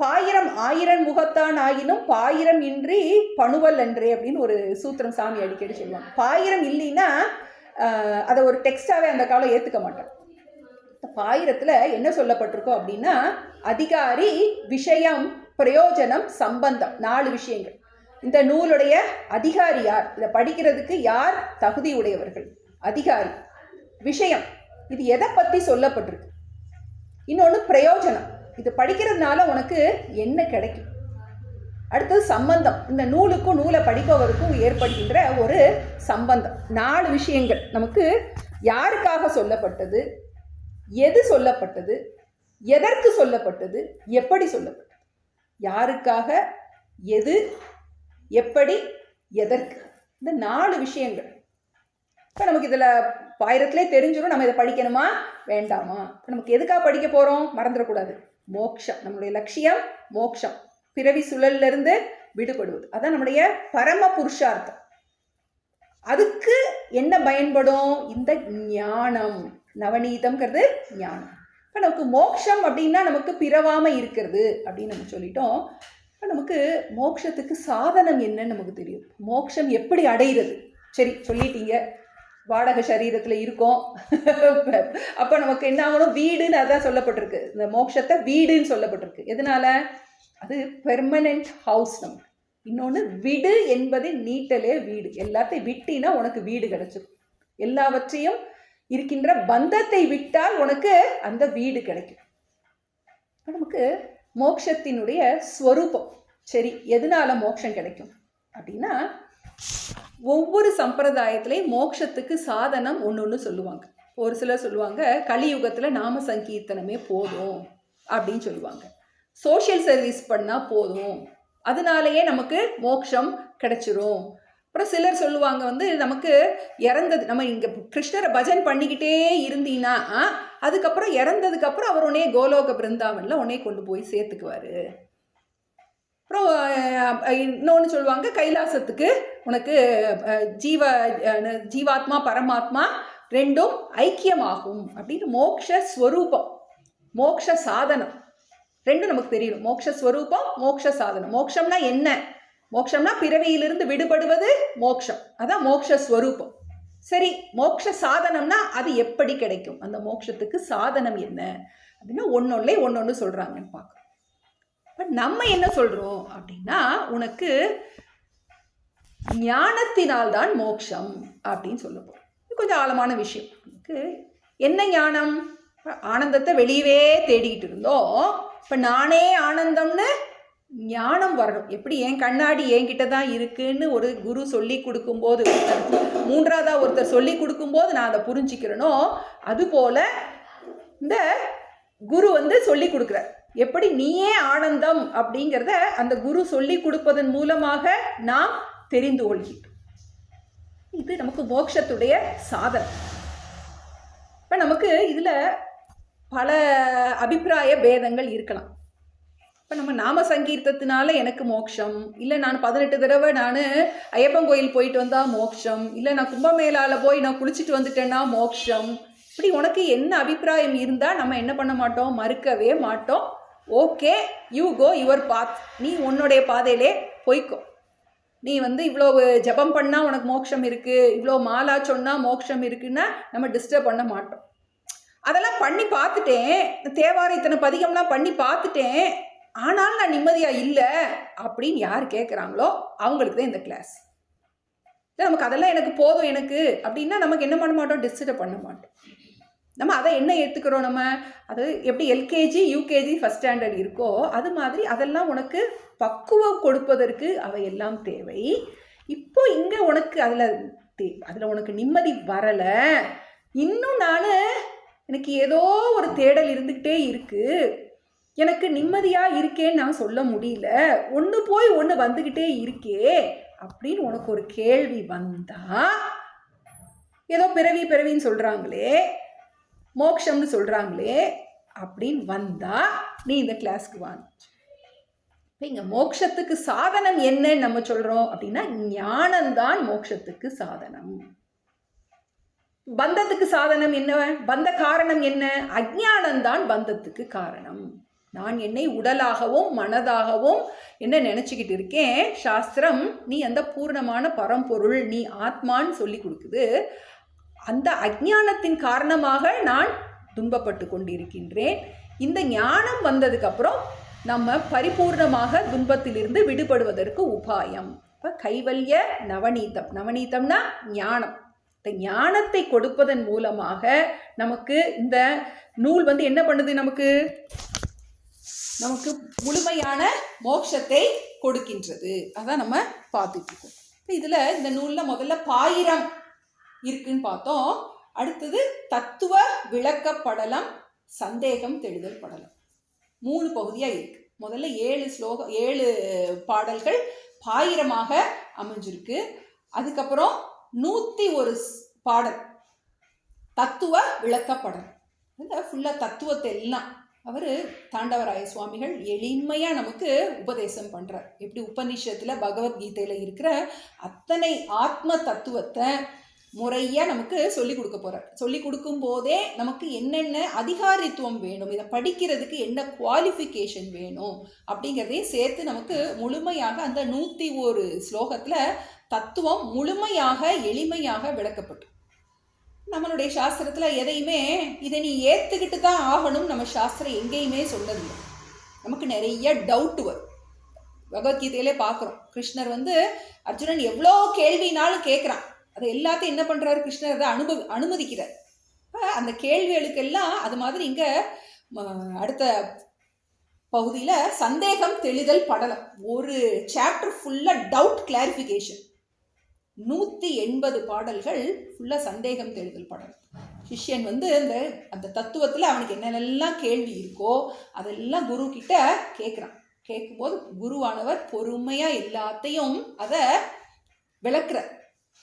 A: பாயிரம் 1000 முகத்தான் ஆயினும் பாயிரம் இன்றி பணுவல் அன்றே அப்படின்னு ஒரு சூத்திரம் சாமி அடிக்கடி சொல்லுவாங்க. பாயிரம் இல்லைன்னா அதை ஒரு டெக்ஸ்டாவே அந்த காலம் ஏற்றுக்க மாட்டாங்க. பாயிரத்தில் என்ன சொல்லப்பட்டிருக்கோம் அப்படின்னா, அதிகாரி, விஷயம், பிரயோஜனம், சம்பந்தம், 4 விஷயங்கள். இந்த நூலுடைய அதிகாரி யார், இதை படிக்கிறதுக்கு யார் தகுதி உடையவர்கள், அதிகாரி. விஷயம், இது எதை பற்றி சொல்லப்பட்டிருக்கு. இன்னொன்று பிரயோஜனம், இது படிக்கிறதுனால உனக்கு என்ன கிடைக்கும். அடுத்தது சம்பந்தம், இந்த நூலுக்கும் நூலை படிப்பவருக்கும் ஏற்படுகின்ற ஒரு சம்பந்தம். 4 விஷயங்கள் நமக்கு யாருக்காக சொல்லப்பட்டது, எது சொல்லப்பட்டது, எதற்கு சொல்லப்பட்டது, எப்படி சொல்லப்பட்டது, யாருக்காக, எது, எப்படி, எதற்கு, இந்த 4 விஷயங்கள். இப்போ நமக்கு இதில் பாயிரத்திலே தெரிஞ்சிடும் நம்ம இதை படிக்கணுமா வேண்டாமா. இப்போ நமக்கு எதுக்காக படிக்க போகிறோம் மறந்துடக்கூடாது. மோட்சம், நம்மளுடைய லட்சியம் மோட்சம், பிறவி சுழலிருந்து விடுபடுவது. அதான் நம்முடைய பரம புருஷார்த்தம். அதுக்கு என்ன பயன்படும், இந்த ஞானம். நவநீதம்ங்கிறது ஞானம். இப்போ நமக்கு மோட்சம் அப்படின்னா நமக்கு பிறவாமல் இருக்கிறது அப்படின்னு நம்ம சொல்லிட்டோம். இப்போ நமக்கு மோட்சத்துக்கு சாதனம் என்னன்னு நமக்கு தெரியும். மோட்சம் எப்படி அடைகிறது, சரி சொல்லிட்டீங்க, வாடகை சரீரத்தில் இருக்கோம். அப்போ நமக்கு என்ன ஆகணும், வீடுன்னு அதான் சொல்லப்பட்டிருக்கு. இந்த மோட்சத்தை வீடுன்னு சொல்லப்பட்டிருக்கு. எதனால, அது பெர்மனெண்ட் ஹவுஸ் நமக்கு. இன்னொன்று விடு என்பது நீட்டலே வீடு. எல்லாத்தையும் விட்டினா உனக்கு வீடு கிடைச்சிடும். எல்லாவற்றையும் இருக்கின்ற பந்தத்தை விட்டால் உனக்கு அந்த வீடு கிடைக்கும். நமக்கு மோட்சத்தினுடைய ஸ்வரூபம், சரி எதனால மோட்சம் கிடைக்கும் அப்படின்னா, ஒவ்வொரு சம்பிரதாயத்திலையும் மோட்சத்துக்கு சாதனம் ஒன்று சொல்லுவாங்க. ஒரு சிலர் சொல்லுவாங்க கலியுகத்தில் நாம சங்கீர்த்தனமே போதும் அப்படின்னு சொல்லுவாங்க. சோஷியல் சர்வீஸ் பண்ணால் போதும், அதனாலேயே நமக்கு மோட்சம் கிடைச்சிரும். அப்புறம் சிலர் சொல்லுவாங்க வந்து நமக்கு இறந்தது, நம்ம இங்கே கிருஷ்ணரை பஜன் பண்ணிக்கிட்டே இருந்தீங்கன்னா அதுக்கப்புறம் இறந்ததுக்கப்புறம் அவர் உடனே கோலோக பிருந்தாவனில் உடனே கொண்டு போய் சேர்த்துக்குவார். அப்புறம் இன்னொன்று சொல்லுவாங்க கைலாசத்துக்கு உனக்கு ஜீவாத்மா பரமாத்மா ரெண்டும் ஐக்கியமாகும் அப்படின்னு. மோக்ஷ ஸ்வரூபம், மோக்ஷ சாதனம் ரெண்டும் நமக்கு தெரியும். மோக்ஷ ஸ்வரூபம், மோக்ஷ சாதனம். மோக்ஷம்னா என்ன, மோக்ஷம்னா பிறவியிலிருந்து விடுபடுவது மோக்ஷம், அதான் மோக்ஷ ஸ்வரூபம். சரி, மோக்ஷ சாதனம்னா அது எப்படி கிடைக்கும், அந்த மோக்ஷத்துக்கு சாதனம் என்ன அப்படின்னா ஒன்னொன்னு சொல்றாங்கன்னு பார்க்கணும். இப்போ நம்ம என்ன சொல்றோம் அப்படின்னா, உனக்கு ஞானத்தினால்தான் மோக்ஷம் அப்படின்னு சொல்ல போறோம். இது கொஞ்சம் ஆழமான விஷயம். உனக்கு என்ன ஞானம், ஆனந்தத்தை வெளியவே தேடிக்கிட்டு இருந்தோம். இப்போ நானே ஆனந்தம்னு ஞானம் வரணும். எப்படி என் கண்ணாடி என்கிட்ட தான் இருக்குன்னு ஒரு குரு சொல்லி கொடுக்கும்போது, மூன்றாவதா ஒருத்தர் சொல்லி கொடுக்கும்போது நான் அதை புரிஞ்சுக்கிறேனோ, அதுபோல இந்த குரு வந்து சொல்லி கொடுக்குறார். எப்படி நீயே ஆனந்தம் அப்படிங்கிறத அந்த குரு சொல்லி கொடுப்பதன் மூலமாக நாம் தெரிந்து கொள்கிறோம். இது நமக்கு மோட்சத்துடைய சாதனம். இப்போ நமக்கு இதில் பல அபிப்பிராய பேதங்கள் இருக்கலாம். இப்போ நம்ம நாம சங்கீர்த்தத்தினால எனக்கு மோட்சம், இல்லை நான் 18 தடவை நான் ஐயப்பன் கோயில் போயிட்டு வந்தால் மோட்சம், இல்லை நான் கும்பமேளால போய் நான் குளிச்சுட்டு வந்துட்டேன்னா மோட்சம். இப்படி உனக்கு என்ன அபிப்பிராயம் இருந்தால் நம்ம என்ன பண்ண மாட்டோம், மறுக்கவே மாட்டோம். Okay, you go your path, நீ உன்னுடைய பாதையிலே போய்க்கோ. நீ வந்து இவ்வளோ ஜபம் பண்ணால் உனக்கு மோட்சம் இருக்குது, இவ்வளோ மாலா சொன்னால் மோட்சம் இருக்குன்னா நம்ம டிஸ்டர்ப் பண்ண மாட்டோம். அதெல்லாம் பண்ணி பார்த்துட்டேன், தேவாரம் இத்தனை பதிகம்லாம் பண்ணி பார்த்துட்டேன், ஆனாலும் நான் நிம்மதியாக இல்லை அப்படின்னு யார் கேட்குறாங்களோ அவங்களுக்கு தான் இந்த கிளாஸ். நமக்கு அதெல்லாம் எனக்கு போதும் எனக்கு அப்படின்னா நமக்கு என்ன பண்ண மாட்டோம், டிஸ்டர்ப் பண்ண மாட்டோம். நம்ம அதை என்ன ஏற்றுக்கிறோம், நம்ம அது எப்படி எல்கேஜி யூகேஜி ஃபஸ்ட் ஸ்டாண்டர்ட் இருக்கோ அது மாதிரி அதெல்லாம் உனக்கு பக்குவம் கொடுப்பதற்கு அவையெல்லாம் தேவை. இப்போ இங்கே உனக்கு அதில் உனக்கு நிம்மதி வரலை, இன்னும் எனக்கு ஏதோ ஒரு தேடல் இருந்துக்கிட்டே இருக்குது, எனக்கு நிம்மதியாக இருக்கேன்னு நான் சொல்ல முடியல, ஒன்று போய் ஒன்று வந்துக்கிட்டே இருக்கே அப்படின்னு உனக்கு ஒரு கேள்வி வந்தால், ஏதோ பிறவின்னு சொல்கிறாங்களே, மோட்சம்னு சொல்கிறாங்களே அப்படின்னு வந்தால் நீ இந்த கிளாஸ்க்கு வாங்க. இப்போ இங்கே மோட்சத்துக்கு சாதனம் என்னன்னு நம்ம சொல்கிறோம் அப்படின்னா, ஞானம்தான் மோட்சத்துக்கு சாதனம். பந்தத்துக்கு சாதனம் என்ன, பந்த காரணம் என்ன, அஞ்ஞானம்தான் பந்தத்துக்கு காரணம். நான் என்னை உடலாகவும் மனதாகவும் என்ன நினச்சிக்கிட்டு இருக்கேன், சாஸ்திரம் நீ அந்த பூர்ணமான பரம்பொருள், நீ ஆத்மான்னு சொல்லி கொடுக்குது. அந்த அஞ்ஞானத்தின் காரணமாக நான் துன்பப்பட்டு கொண்டிருக்கின்றேன். இந்த ஞானம் வந்ததுக்கப்புறம் நம்ம பரிபூர்ணமாக துன்பத்திலிருந்து விடுபடுவதற்கு உபாயம். இப்போ கைவல்ய நவநீதம், நவநீதம்னா ஞானம். இந்த ஞானத்தை கொடுப்பதன் மூலமாக நமக்கு இந்த நூல் என்ன பண்ணுது, நமக்கு முழுமையான மோட்சத்தை கொடுக்கின்றது. அதான் நம்ம பார்த்துட்டு இருக்கோம். இதில் இந்த நூலில் முதல்ல பாயிரம் இருக்குன்னு பார்த்தோம். அடுத்தது தத்துவ விளக்கப்படலம், சந்தேகம் தெளிதல் படலம், 3 பகுதியாக இருக்கு. முதல்ல 7 பாடல்கள் பாயிரமாக அமைஞ்சிருக்கு. அதுக்கப்புறம் 101 பாடல் தத்துவ விளக்கப்படலம். ஃபுல்லாக தத்துவத்தை எல்லாம் அவர் தாண்டவராய சுவாமிகள் எளிமையாக நமக்கு உபதேசம் பண்ணுறார். எப்படி உபநிஷத்தில் பகவத்கீதையில் இருக்கிற அத்தனை ஆத்ம தத்துவத்தை முறையாக நமக்கு சொல்லிக் கொடுக்க போகிறார். சொல்லிக் கொடுக்கும் போதே நமக்கு என்னென்ன அதிகாரித்துவம் வேணும், இதை படிக்கிறதுக்கு என்ன குவாலிஃபிகேஷன் வேணும் அப்படிங்கிறதையும் சேர்த்து நமக்கு முழுமையாக அந்த 101 ஸ்லோகத்தில் தத்துவம் முழுமையாக எளிமையாக விளக்கப்பட்டு, நம்மளுடைய சாஸ்திரத்தில் எதையுமே இதை நீ ஏற்றுக்கிட்டு தான் ஆகணும் நம்ம சாஸ்திரம் எங்கேயுமே சொல்லதில்லை. நமக்கு நிறைய டவுட்டு வரும். பகவத்கீதையிலே பார்க்குறோம், கிருஷ்ணர் அர்ஜுனன் எவ்வளோ கேள்வினாலும் கேட்குறான், அதை எல்லாத்தையும் என்ன பண்ணுறாரு கிருஷ்ணர், அதை அனுமதிக்கிறார். அந்த கேள்விகளுக்கெல்லாம் அது மாதிரி இங்கே அடுத்த பகுதியில் சந்தேகம் தெளிதல் படலம், ஒரு சாப்டர் ஃபுல்லாக டவுட் கிளாரிஃபிகேஷன், 180 பாடல்கள் ஃபுல்லாக சந்தேகம் தெளிதல் படலம். சிஷ்யன் அந்த தத்துவத்தில் அவனுக்கு என்னென்னலாம் கேள்வி இருக்கோ அதெல்லாம் குரு கிட்ட கேட்குறான். கேட்கும்போது குருவானவர் பொறுமையாக எல்லாத்தையும் அதை விளக்குறார்.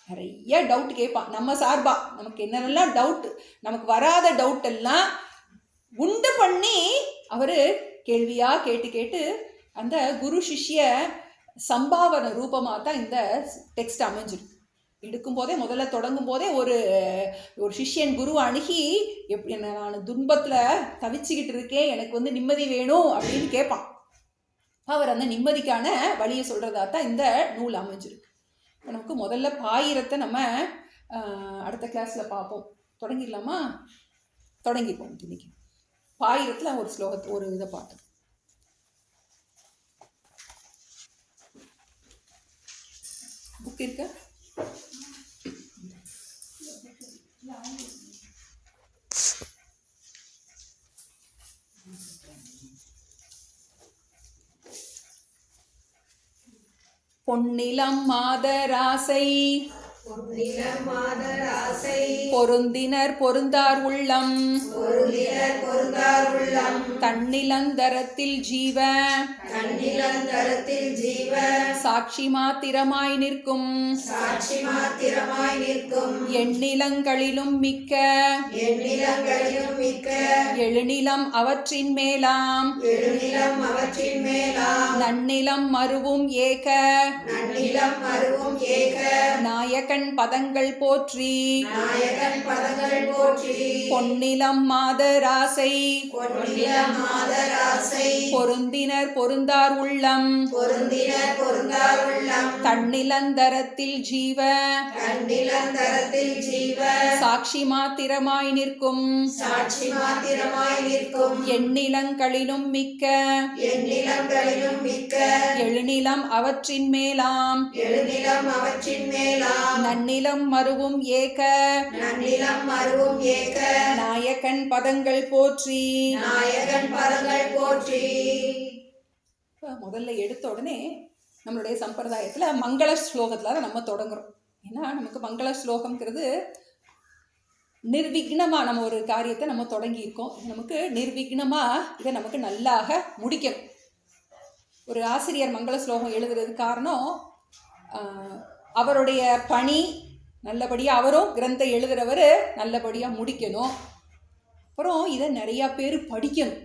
A: நிறைய டவுட் கேட்பான் நம்ம சார்பா, நமக்கு என்னென்னலாம் டவுட்டு, நமக்கு வராத டவுட் எல்லாம் உண்டு பண்ணி அவர் கேள்வியாக கேட்டு அந்த குரு சிஷ்ய சம்பாவன ரூபமாக தான் இந்த டெக்ஸ்ட் அமைஞ்சிருக்கு. எடுக்கும்போதே முதல்ல தொடங்கும் போதே ஒரு சிஷ்யன் குருவை அணுகி, எப்படி நான் துன்பத்தில் தவிச்சுக்கிட்டு இருக்கேன், எனக்கு நிம்மதி வேணும் அப்படின்னு கேட்பான். அவர் அந்த நிம்மதிக்கான வழியை சொல்கிறதா தான் இந்த நூல் அமைஞ்சிருக்கு. நமக்கு முதல்ல பாயிரத்தை நம்ம அடுத்த கிளாஸில் பார்ப்போம். தொடங்கிடலாமா? தொடங்கிப்போம். இன்னைக்கு பாயிரத்தில் ஒரு இதை பார்த்தோம். புக் இருக்க பொன்னிலம் மாதராசை பொருந்தினர் பொருந்தார் உள்ளம் தன்னிலந்தரத்தில் ஜீவ சாட்சி மாத்திரமாய் நிற்கும் எண்ணிலங்களிலும் மிக்க எழுநிலம் அவற்றின் மேலாம் நன்னிலம் மருவும் ஏக நாயகன் பதங்கள் போற்றி பொன்னிலம் மாதராசை பொருந்தினர் பொருந்தார் உள்ளம் தன்னிலந்தரத்தில் ஜீவ சாட்சி மாத்திரமாய் நிற்கும் எண்ணிலங்களிலும் மிக்க எழுநிலம் அவற்றின் மேலாம் நன்னிலம் மருவும் ஏக
B: நன்னிலம் மருவும் ஏக
A: நாயகன் பதங்கள் போற்றி
B: நாயகன் பதங்கள் போற்றி.
A: முதல்ல எடுத்த உடனே நம்மளுடைய சம்பிரதாயத்தில் மங்கள ஸ்லோகத்தில் தான் நம்ம தொடங்குறோம். ஏன்னா நமக்கு மங்கள ஸ்லோகம்ங்கிறது நிர்விக்னமாக நம்ம ஒரு காரியத்தை நம்ம தொடங்கியிருக்கோம். நமக்கு நிர்விக்னமாக இதை நமக்கு நல்லாக முடிக்கணும். ஒரு ஆசிரியர் மங்கள ஸ்லோகம் எழுதுறது காரணம் அவருடைய பணி நல்லபடியாக, அவரும் கிரந்தம் எழுதுகிறவர் நல்லபடியாக முடிக்கணும். அப்புறம் இதை நிறையா பேர் படிக்கணும்.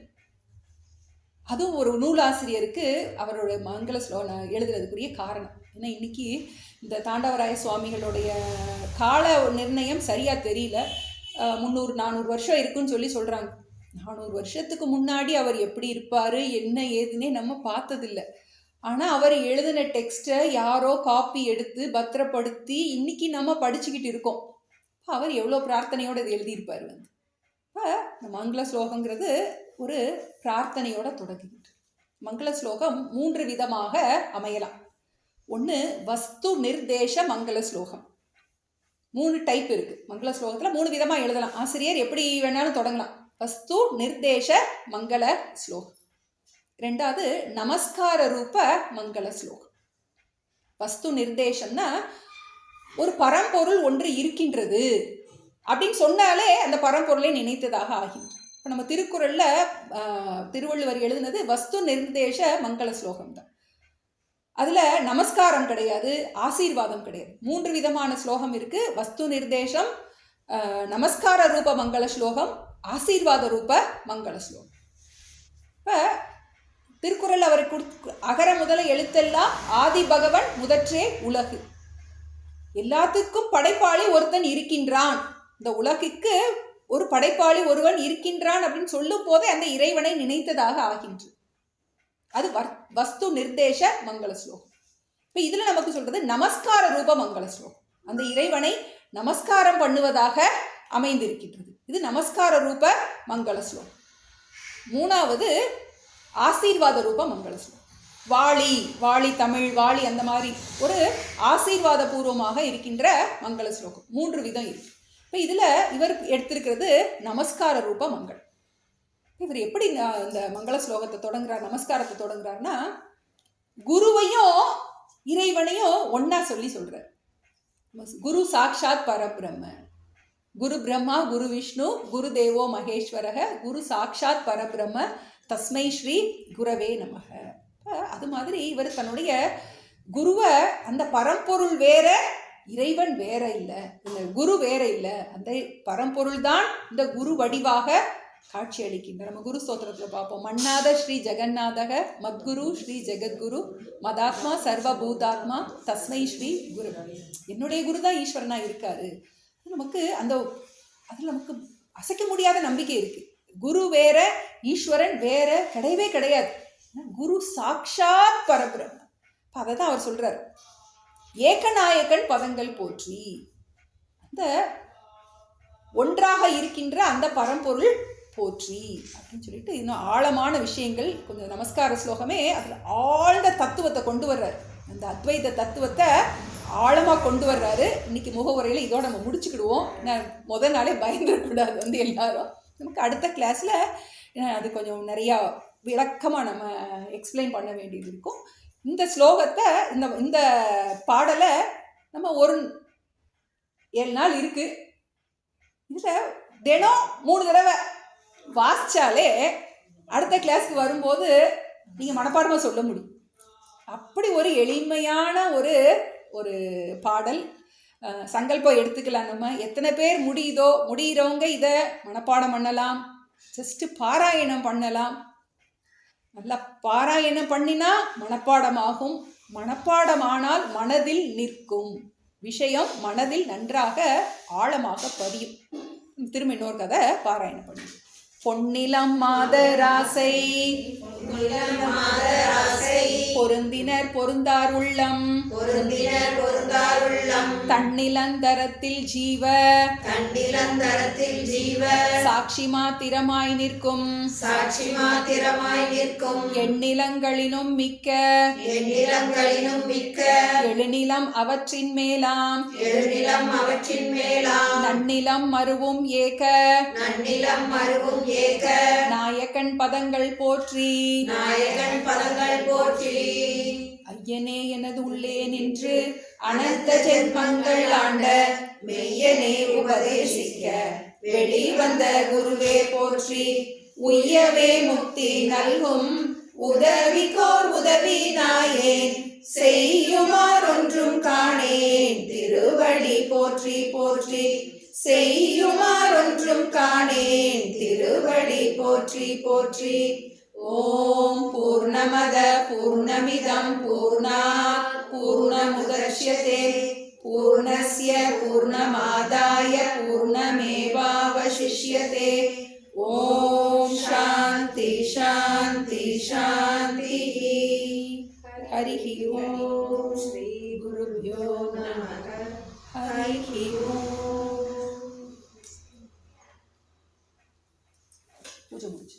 A: அதுவும் ஒரு நூலாசிரியருக்கு அவரோட மங்கள ஸ்லோகம் எழுதுறதுக்குரிய காரணம். ஏன்னா இன்றைக்கி இந்த தாண்டவராய சுவாமிகளுடைய கால நிர்ணயம் சரியாக தெரியல. 300-400 வருஷம் இருக்குன்னு சொல்கிறாங்க. 400 வருஷத்துக்கு முன்னாடி அவர் எப்படி இருப்பார், என்ன ஏதுன்னே நம்ம பார்த்ததில்லை. ஆனால் அவர் எழுதின டெக்ஸ்ட்டை யாரோ காப்பி எடுத்து பத்திரப்படுத்தி இன்றைக்கி நம்ம படிச்சுக்கிட்டு இருக்கோம். அவர் எவ்வளோ பிரார்த்தனையோடு இது எழுதியிருப்பார். இப்போ இந்த மங்கள ஸ்லோகங்கிறது ஒரு பிரார்த்தனையோட தொடங்குகின்ற மங்கள ஸ்லோகம் 3 விதமாக அமையலாம். ஒன்று வஸ்து நிர்தேச மங்கள ஸ்லோகம். 3 டைப் இருக்குது மங்கள ஸ்லோகத்தில். 3 விதமாக எழுதலாம். ஆசிரியர் எப்படி வேணாலும் தொடங்கலாம். வஸ்து நிர்தேச மங்கள ஸ்லோகம். 2வது நமஸ்கார ரூப மங்கள ஸ்லோகம். வஸ்து நிர்தேசம்னா ஒரு பரம்பொருள் ஒன்று இருக்கின்றது அப்படின்னு சொன்னாலே அந்த பரம்பொருளை நினைத்ததாக ஆகின்றது. இப்போ நம்ம திருக்குறளில் திருவள்ளுவர் எழுதுனது வஸ்து நிர்தேச மங்கள ஸ்லோகம் தான். அதில் நமஸ்காரம் கிடையாது, ஆசீர்வாதம் கிடையாது. 3 விதமான ஸ்லோகம் இருக்குது. வஸ்து நிர்தேசம், நமஸ்கார ரூப மங்கள ஸ்லோகம், ஆசீர்வாத ரூப மங்கள ஸ்லோகம். இப்போ திருக்குறள் அவர் அகர முதல எழுத்தெல்லாம் ஆதி பகவன் முதற்றே உலகு. எல்லாத்துக்கும் படைப்பாளி ஒருத்தன் இருக்கின்றான். இந்த உலகிற்கு ஒரு படைப்பாளி ஒருவன் இருக்கின்றான் அப்படின்னு சொல்லும் போதே அந்த இறைவனை நினைத்ததாக ஆகின்றது. அது வஸ்து நிர்தேச மங்கள ஸ்லோகம். இப்போ இதில் நமக்கு சொல்றது நமஸ்கார ரூப மங்கள ஸ்லோகம். அந்த இறைவனை நமஸ்காரம் பண்ணுவதாக அமைந்திருக்கின்றது. இது நமஸ்கார ரூப மங்கள ஸ்லோகம். 3வது ஆசீர்வாத ரூப மங்கள ஸ்லோகம். வாழி தமிழ் வாழி அந்த மாதிரி ஒரு ஆசீர்வாத பூர்வமாக இருக்கின்ற மங்கள ஸ்லோகம். 3 விதம் இருக்கு. இப்போ இதில் இவர் எடுத்திருக்கிறது நமஸ்கார ரூப மங்களம். இவர் எப்படி இந்த மங்கள ஸ்லோகத்தை தொடங்குறார், நமஸ்காரத்தை தொடங்குறாருன்னா, குருவையும் இறைவனையும் ஒன்னா சொல்றார். குரு சாக்ஷாத் பரபிரம்ம, குரு பிரம்மா குரு விஷ்ணு குரு தேவோ மகேஸ்வரக, குரு சாக்ஷாத் பரபிரம்ம தஸ்மை ஸ்ரீ குரவே நமக. அது மாதிரி இவர் தன்னுடைய குருவை, அந்த பரம்பொருள் வேற இறைவன் வேற இல்லை, இந்த குரு வேற இல்லை, அந்த பரம்பொருள் தான் இந்த குரு வடிவாக காட்சி அளிக்கின்ற. நம்ம குரு ஸ்தோத்திரத்தில் பார்ப்போம். மன்னாத ஸ்ரீ ஜெகநாதக மத்குரு ஸ்ரீ ஜெகத்குரு மதாத்மா சர்வபூதாத்மா தஸ்மை ஸ்ரீ குரு. என்னுடைய குரு தான் ஈஸ்வரனா இருக்காரு. நமக்கு அதில் நமக்கு அசைக்க முடியாத நம்பிக்கை இருக்கு. குரு வேற ஈஸ்வரன் வேற கிடையவே கிடையாது. குரு சாக்ஷாத் பரபிரம்ம. அதை தான் அவர் சொல்றார், ஏகநாயகன் பதங்கள் போற்றி. அந்த ஒன்றாக இருக்கின்ற அந்த பரம்பொருள் போற்றி அப்படின்னு சொல்லிட்டு இன்னும் ஆழமான விஷயங்கள் கொஞ்சம் நமஸ்கார ஸ்லோகமே அதில் ஆழ்ந்த தத்துவத்தை கொண்டு வர்றாரு. அந்த அத்வைத தத்துவத்தை ஆழமாக கொண்டு வர்றாரு. இன்னைக்கு முகவுரையில் இதோட நம்ம முடிச்சுக்கிடுவோம். நான் முதல் நாளே பயந்துடக்கூடாது எல்லாரும். நமக்கு அடுத்த கிளாஸில் அது கொஞ்சம் நிறையா விளக்கமாக நம்ம எக்ஸ்பிளைன் பண்ண வேண்டியது இருக்கும். இந்த ஸ்லோகத்தை இந்த பாடலை நம்ம ஒரு 7 நாள் இருக்குது. இதில் தினம் 3 தடவை வாசித்தாலே அடுத்த கிளாஸ்க்கு வரும்போது நீங்கள் மனப்பாடமாக சொல்ல முடியும். அப்படி ஒரு எளிமையான ஒரு பாடல். சங்கல்பம் எடுத்துக்கலாம். நம்ம எத்தனை பேர் முடிகிறவங்க இதை மனப்பாடம் பண்ணலாம், ஜஸ்ட்டு பாராயணம் பண்ணலாம். நல்லா பாராயணம் பண்ணினா மனப்பாடமாகும். மனப்பாடமானால் மனதில் நிற்கும் விஷயம், மனதில் நன்றாக ஆழமாக பதியும். திரும்ப இன்னொரு கதை பாராயணம் பண்ணும். பொன்னிலம் மாதராசை
B: மாதராசை
A: பொருந்தினர் பொருந்தார் உள்ளம்
B: பொருந்தினர் பொருந்தார் உள்ளம்
A: தன்னிலந்தரத்தில் ஜீவ
B: தண்டிலந்தரத்தில் ஜீவ
A: சாட்சி மாத்திரமாய் நிற்கும்
B: சாட்சி மாத்திரமாய் நிற்கும்
A: எண்ணிலங்களினும் மிக்க
B: எண்ணிலங்களினும் மிக்க
A: எழுநிலம் அவற்றின் மேலாம்
B: எழுநிலம் அவற்றின் மேலாம்
A: நன்னிலம் மருவும் ஏக
B: நன்னிலம் மருவும் ஏக
A: நாயகன் பதங்கள் போற்றி
B: நாயகன் பதங்கள் போற்றி
A: ஐயனே எனது உள்ளே நின்று அனந்த ஜென்மங்கள் ஆண்ட
B: மெய்யனே உபதேசிக்க
A: வெளிவந்த குருவே போற்றி உய்யவே முக்தி நல்கும் உதவிக்கோர் உதவி நாயேன் செய்யுமாறொன்றும் காணேன் திருவடி போற்றி போற்றி செய்யுமாறொன்றும் காணேன் திருவடி போற்றி போற்றி ஓம் பூர்ணமத பூர்ணமிதம் பூர்ணாத் பூர்ணமுதச்யதே பூர்ணஸ்ய பூர்ணமாதாய பூர்ணமேவாவசிஷ்யதே ஓம் சாந்தி சாந்தி சாந்தி ஹரிஹி ஓம் ஸ்ரீ குருப்யோ நமः ஹரிஹி ஓம் பூஜை முடிச்சு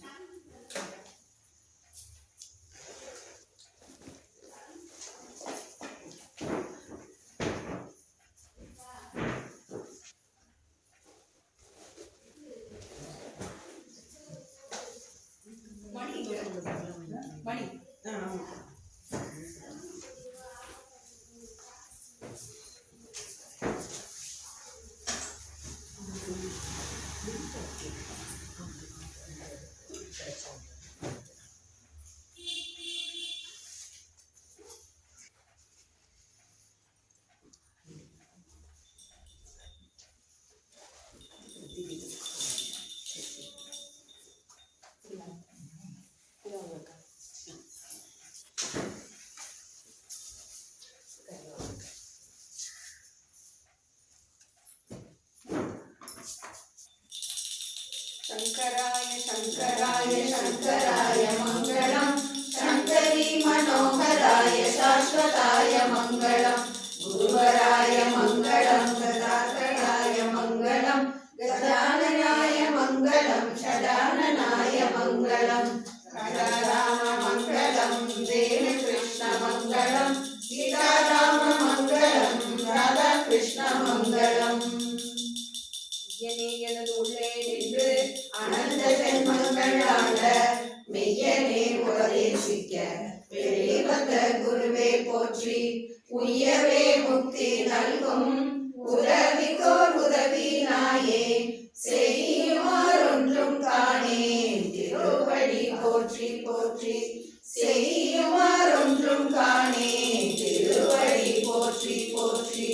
A: மணி शंकराय शंकराय शंकराय मंगलम शंकरी मनोहराय शाश्वताय मंगलम गुरुवराय मंगलम गदाधराय मंगलम गजाननाय मंगलम षडाननाय मंगलम राम मंगलम देव कृष्ण मंगलम सीताराम मंगलम राधा कृष्ण मंगलम எனது உள்ளே நின்று
B: அனந்த ஜென்மங்கள் ஆண்ட மெய்யனே உபதேசிக்க வெளிவந்த குருவே போற்றி உய்யவே முக்தி நல்கும் உதவிக்கோர் உதவி நாயேன் செய்யுமாறொன்றும் காணேன் திருவடி போற்றி போற்றி செய்யுமாறொன்றும் காணேன் திருவடி போற்றி போற்றி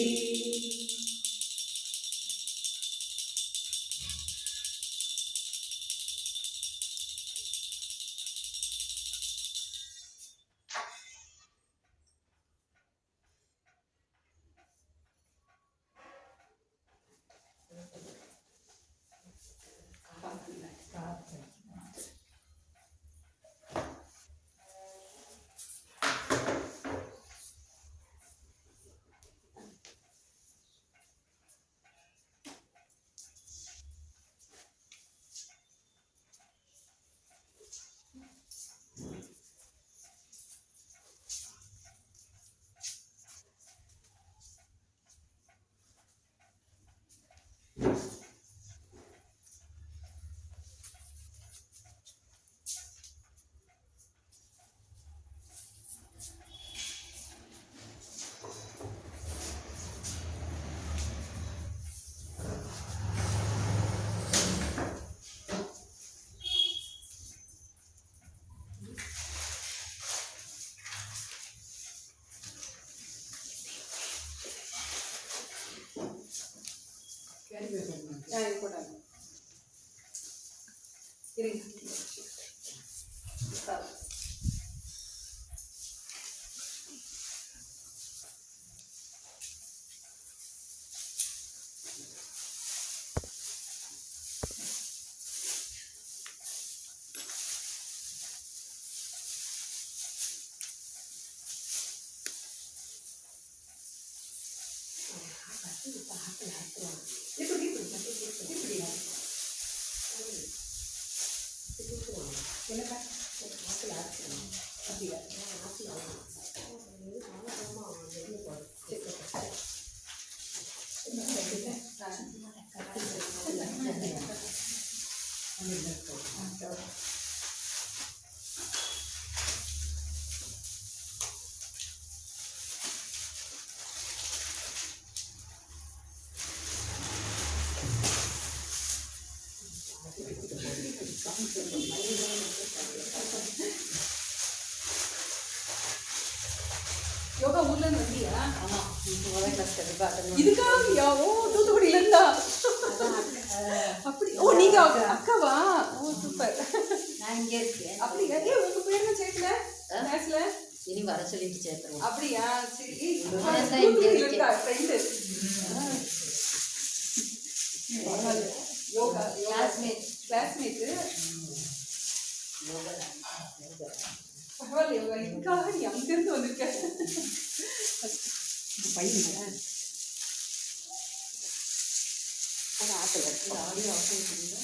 C: ஆமாம், முதல் கிளாஸ் கண்டிப்பாக அட்டன்
A: இதுக்காகயா? ஓ, தூத்துக்குடியில இருந்தா? அப்படி? ஓ, நீங்க அக்காவா? ஓ, சூப்பர்.
C: நான் இங்கே இருக்கேன்.
A: அப்படியா? ஏன் உங்க பேர் என்ன சேர்க்கல கிளாஸ்ல?
C: இனி வர சொல்லிட்டு சேர்த்துருவோம்.
A: அப்படியா? சரி.
C: தான் இங்கே இருக்கேன்.
A: Friend yoga
C: classmate.
A: Classmate.
C: Yoga.
A: பரவாயில்ல யோகா, இதுக்காக நீ அங்கிருந்து வந்திருக்க. பையன் ஆட்டில் ஆடியோ ஆஃப் பண்ணல.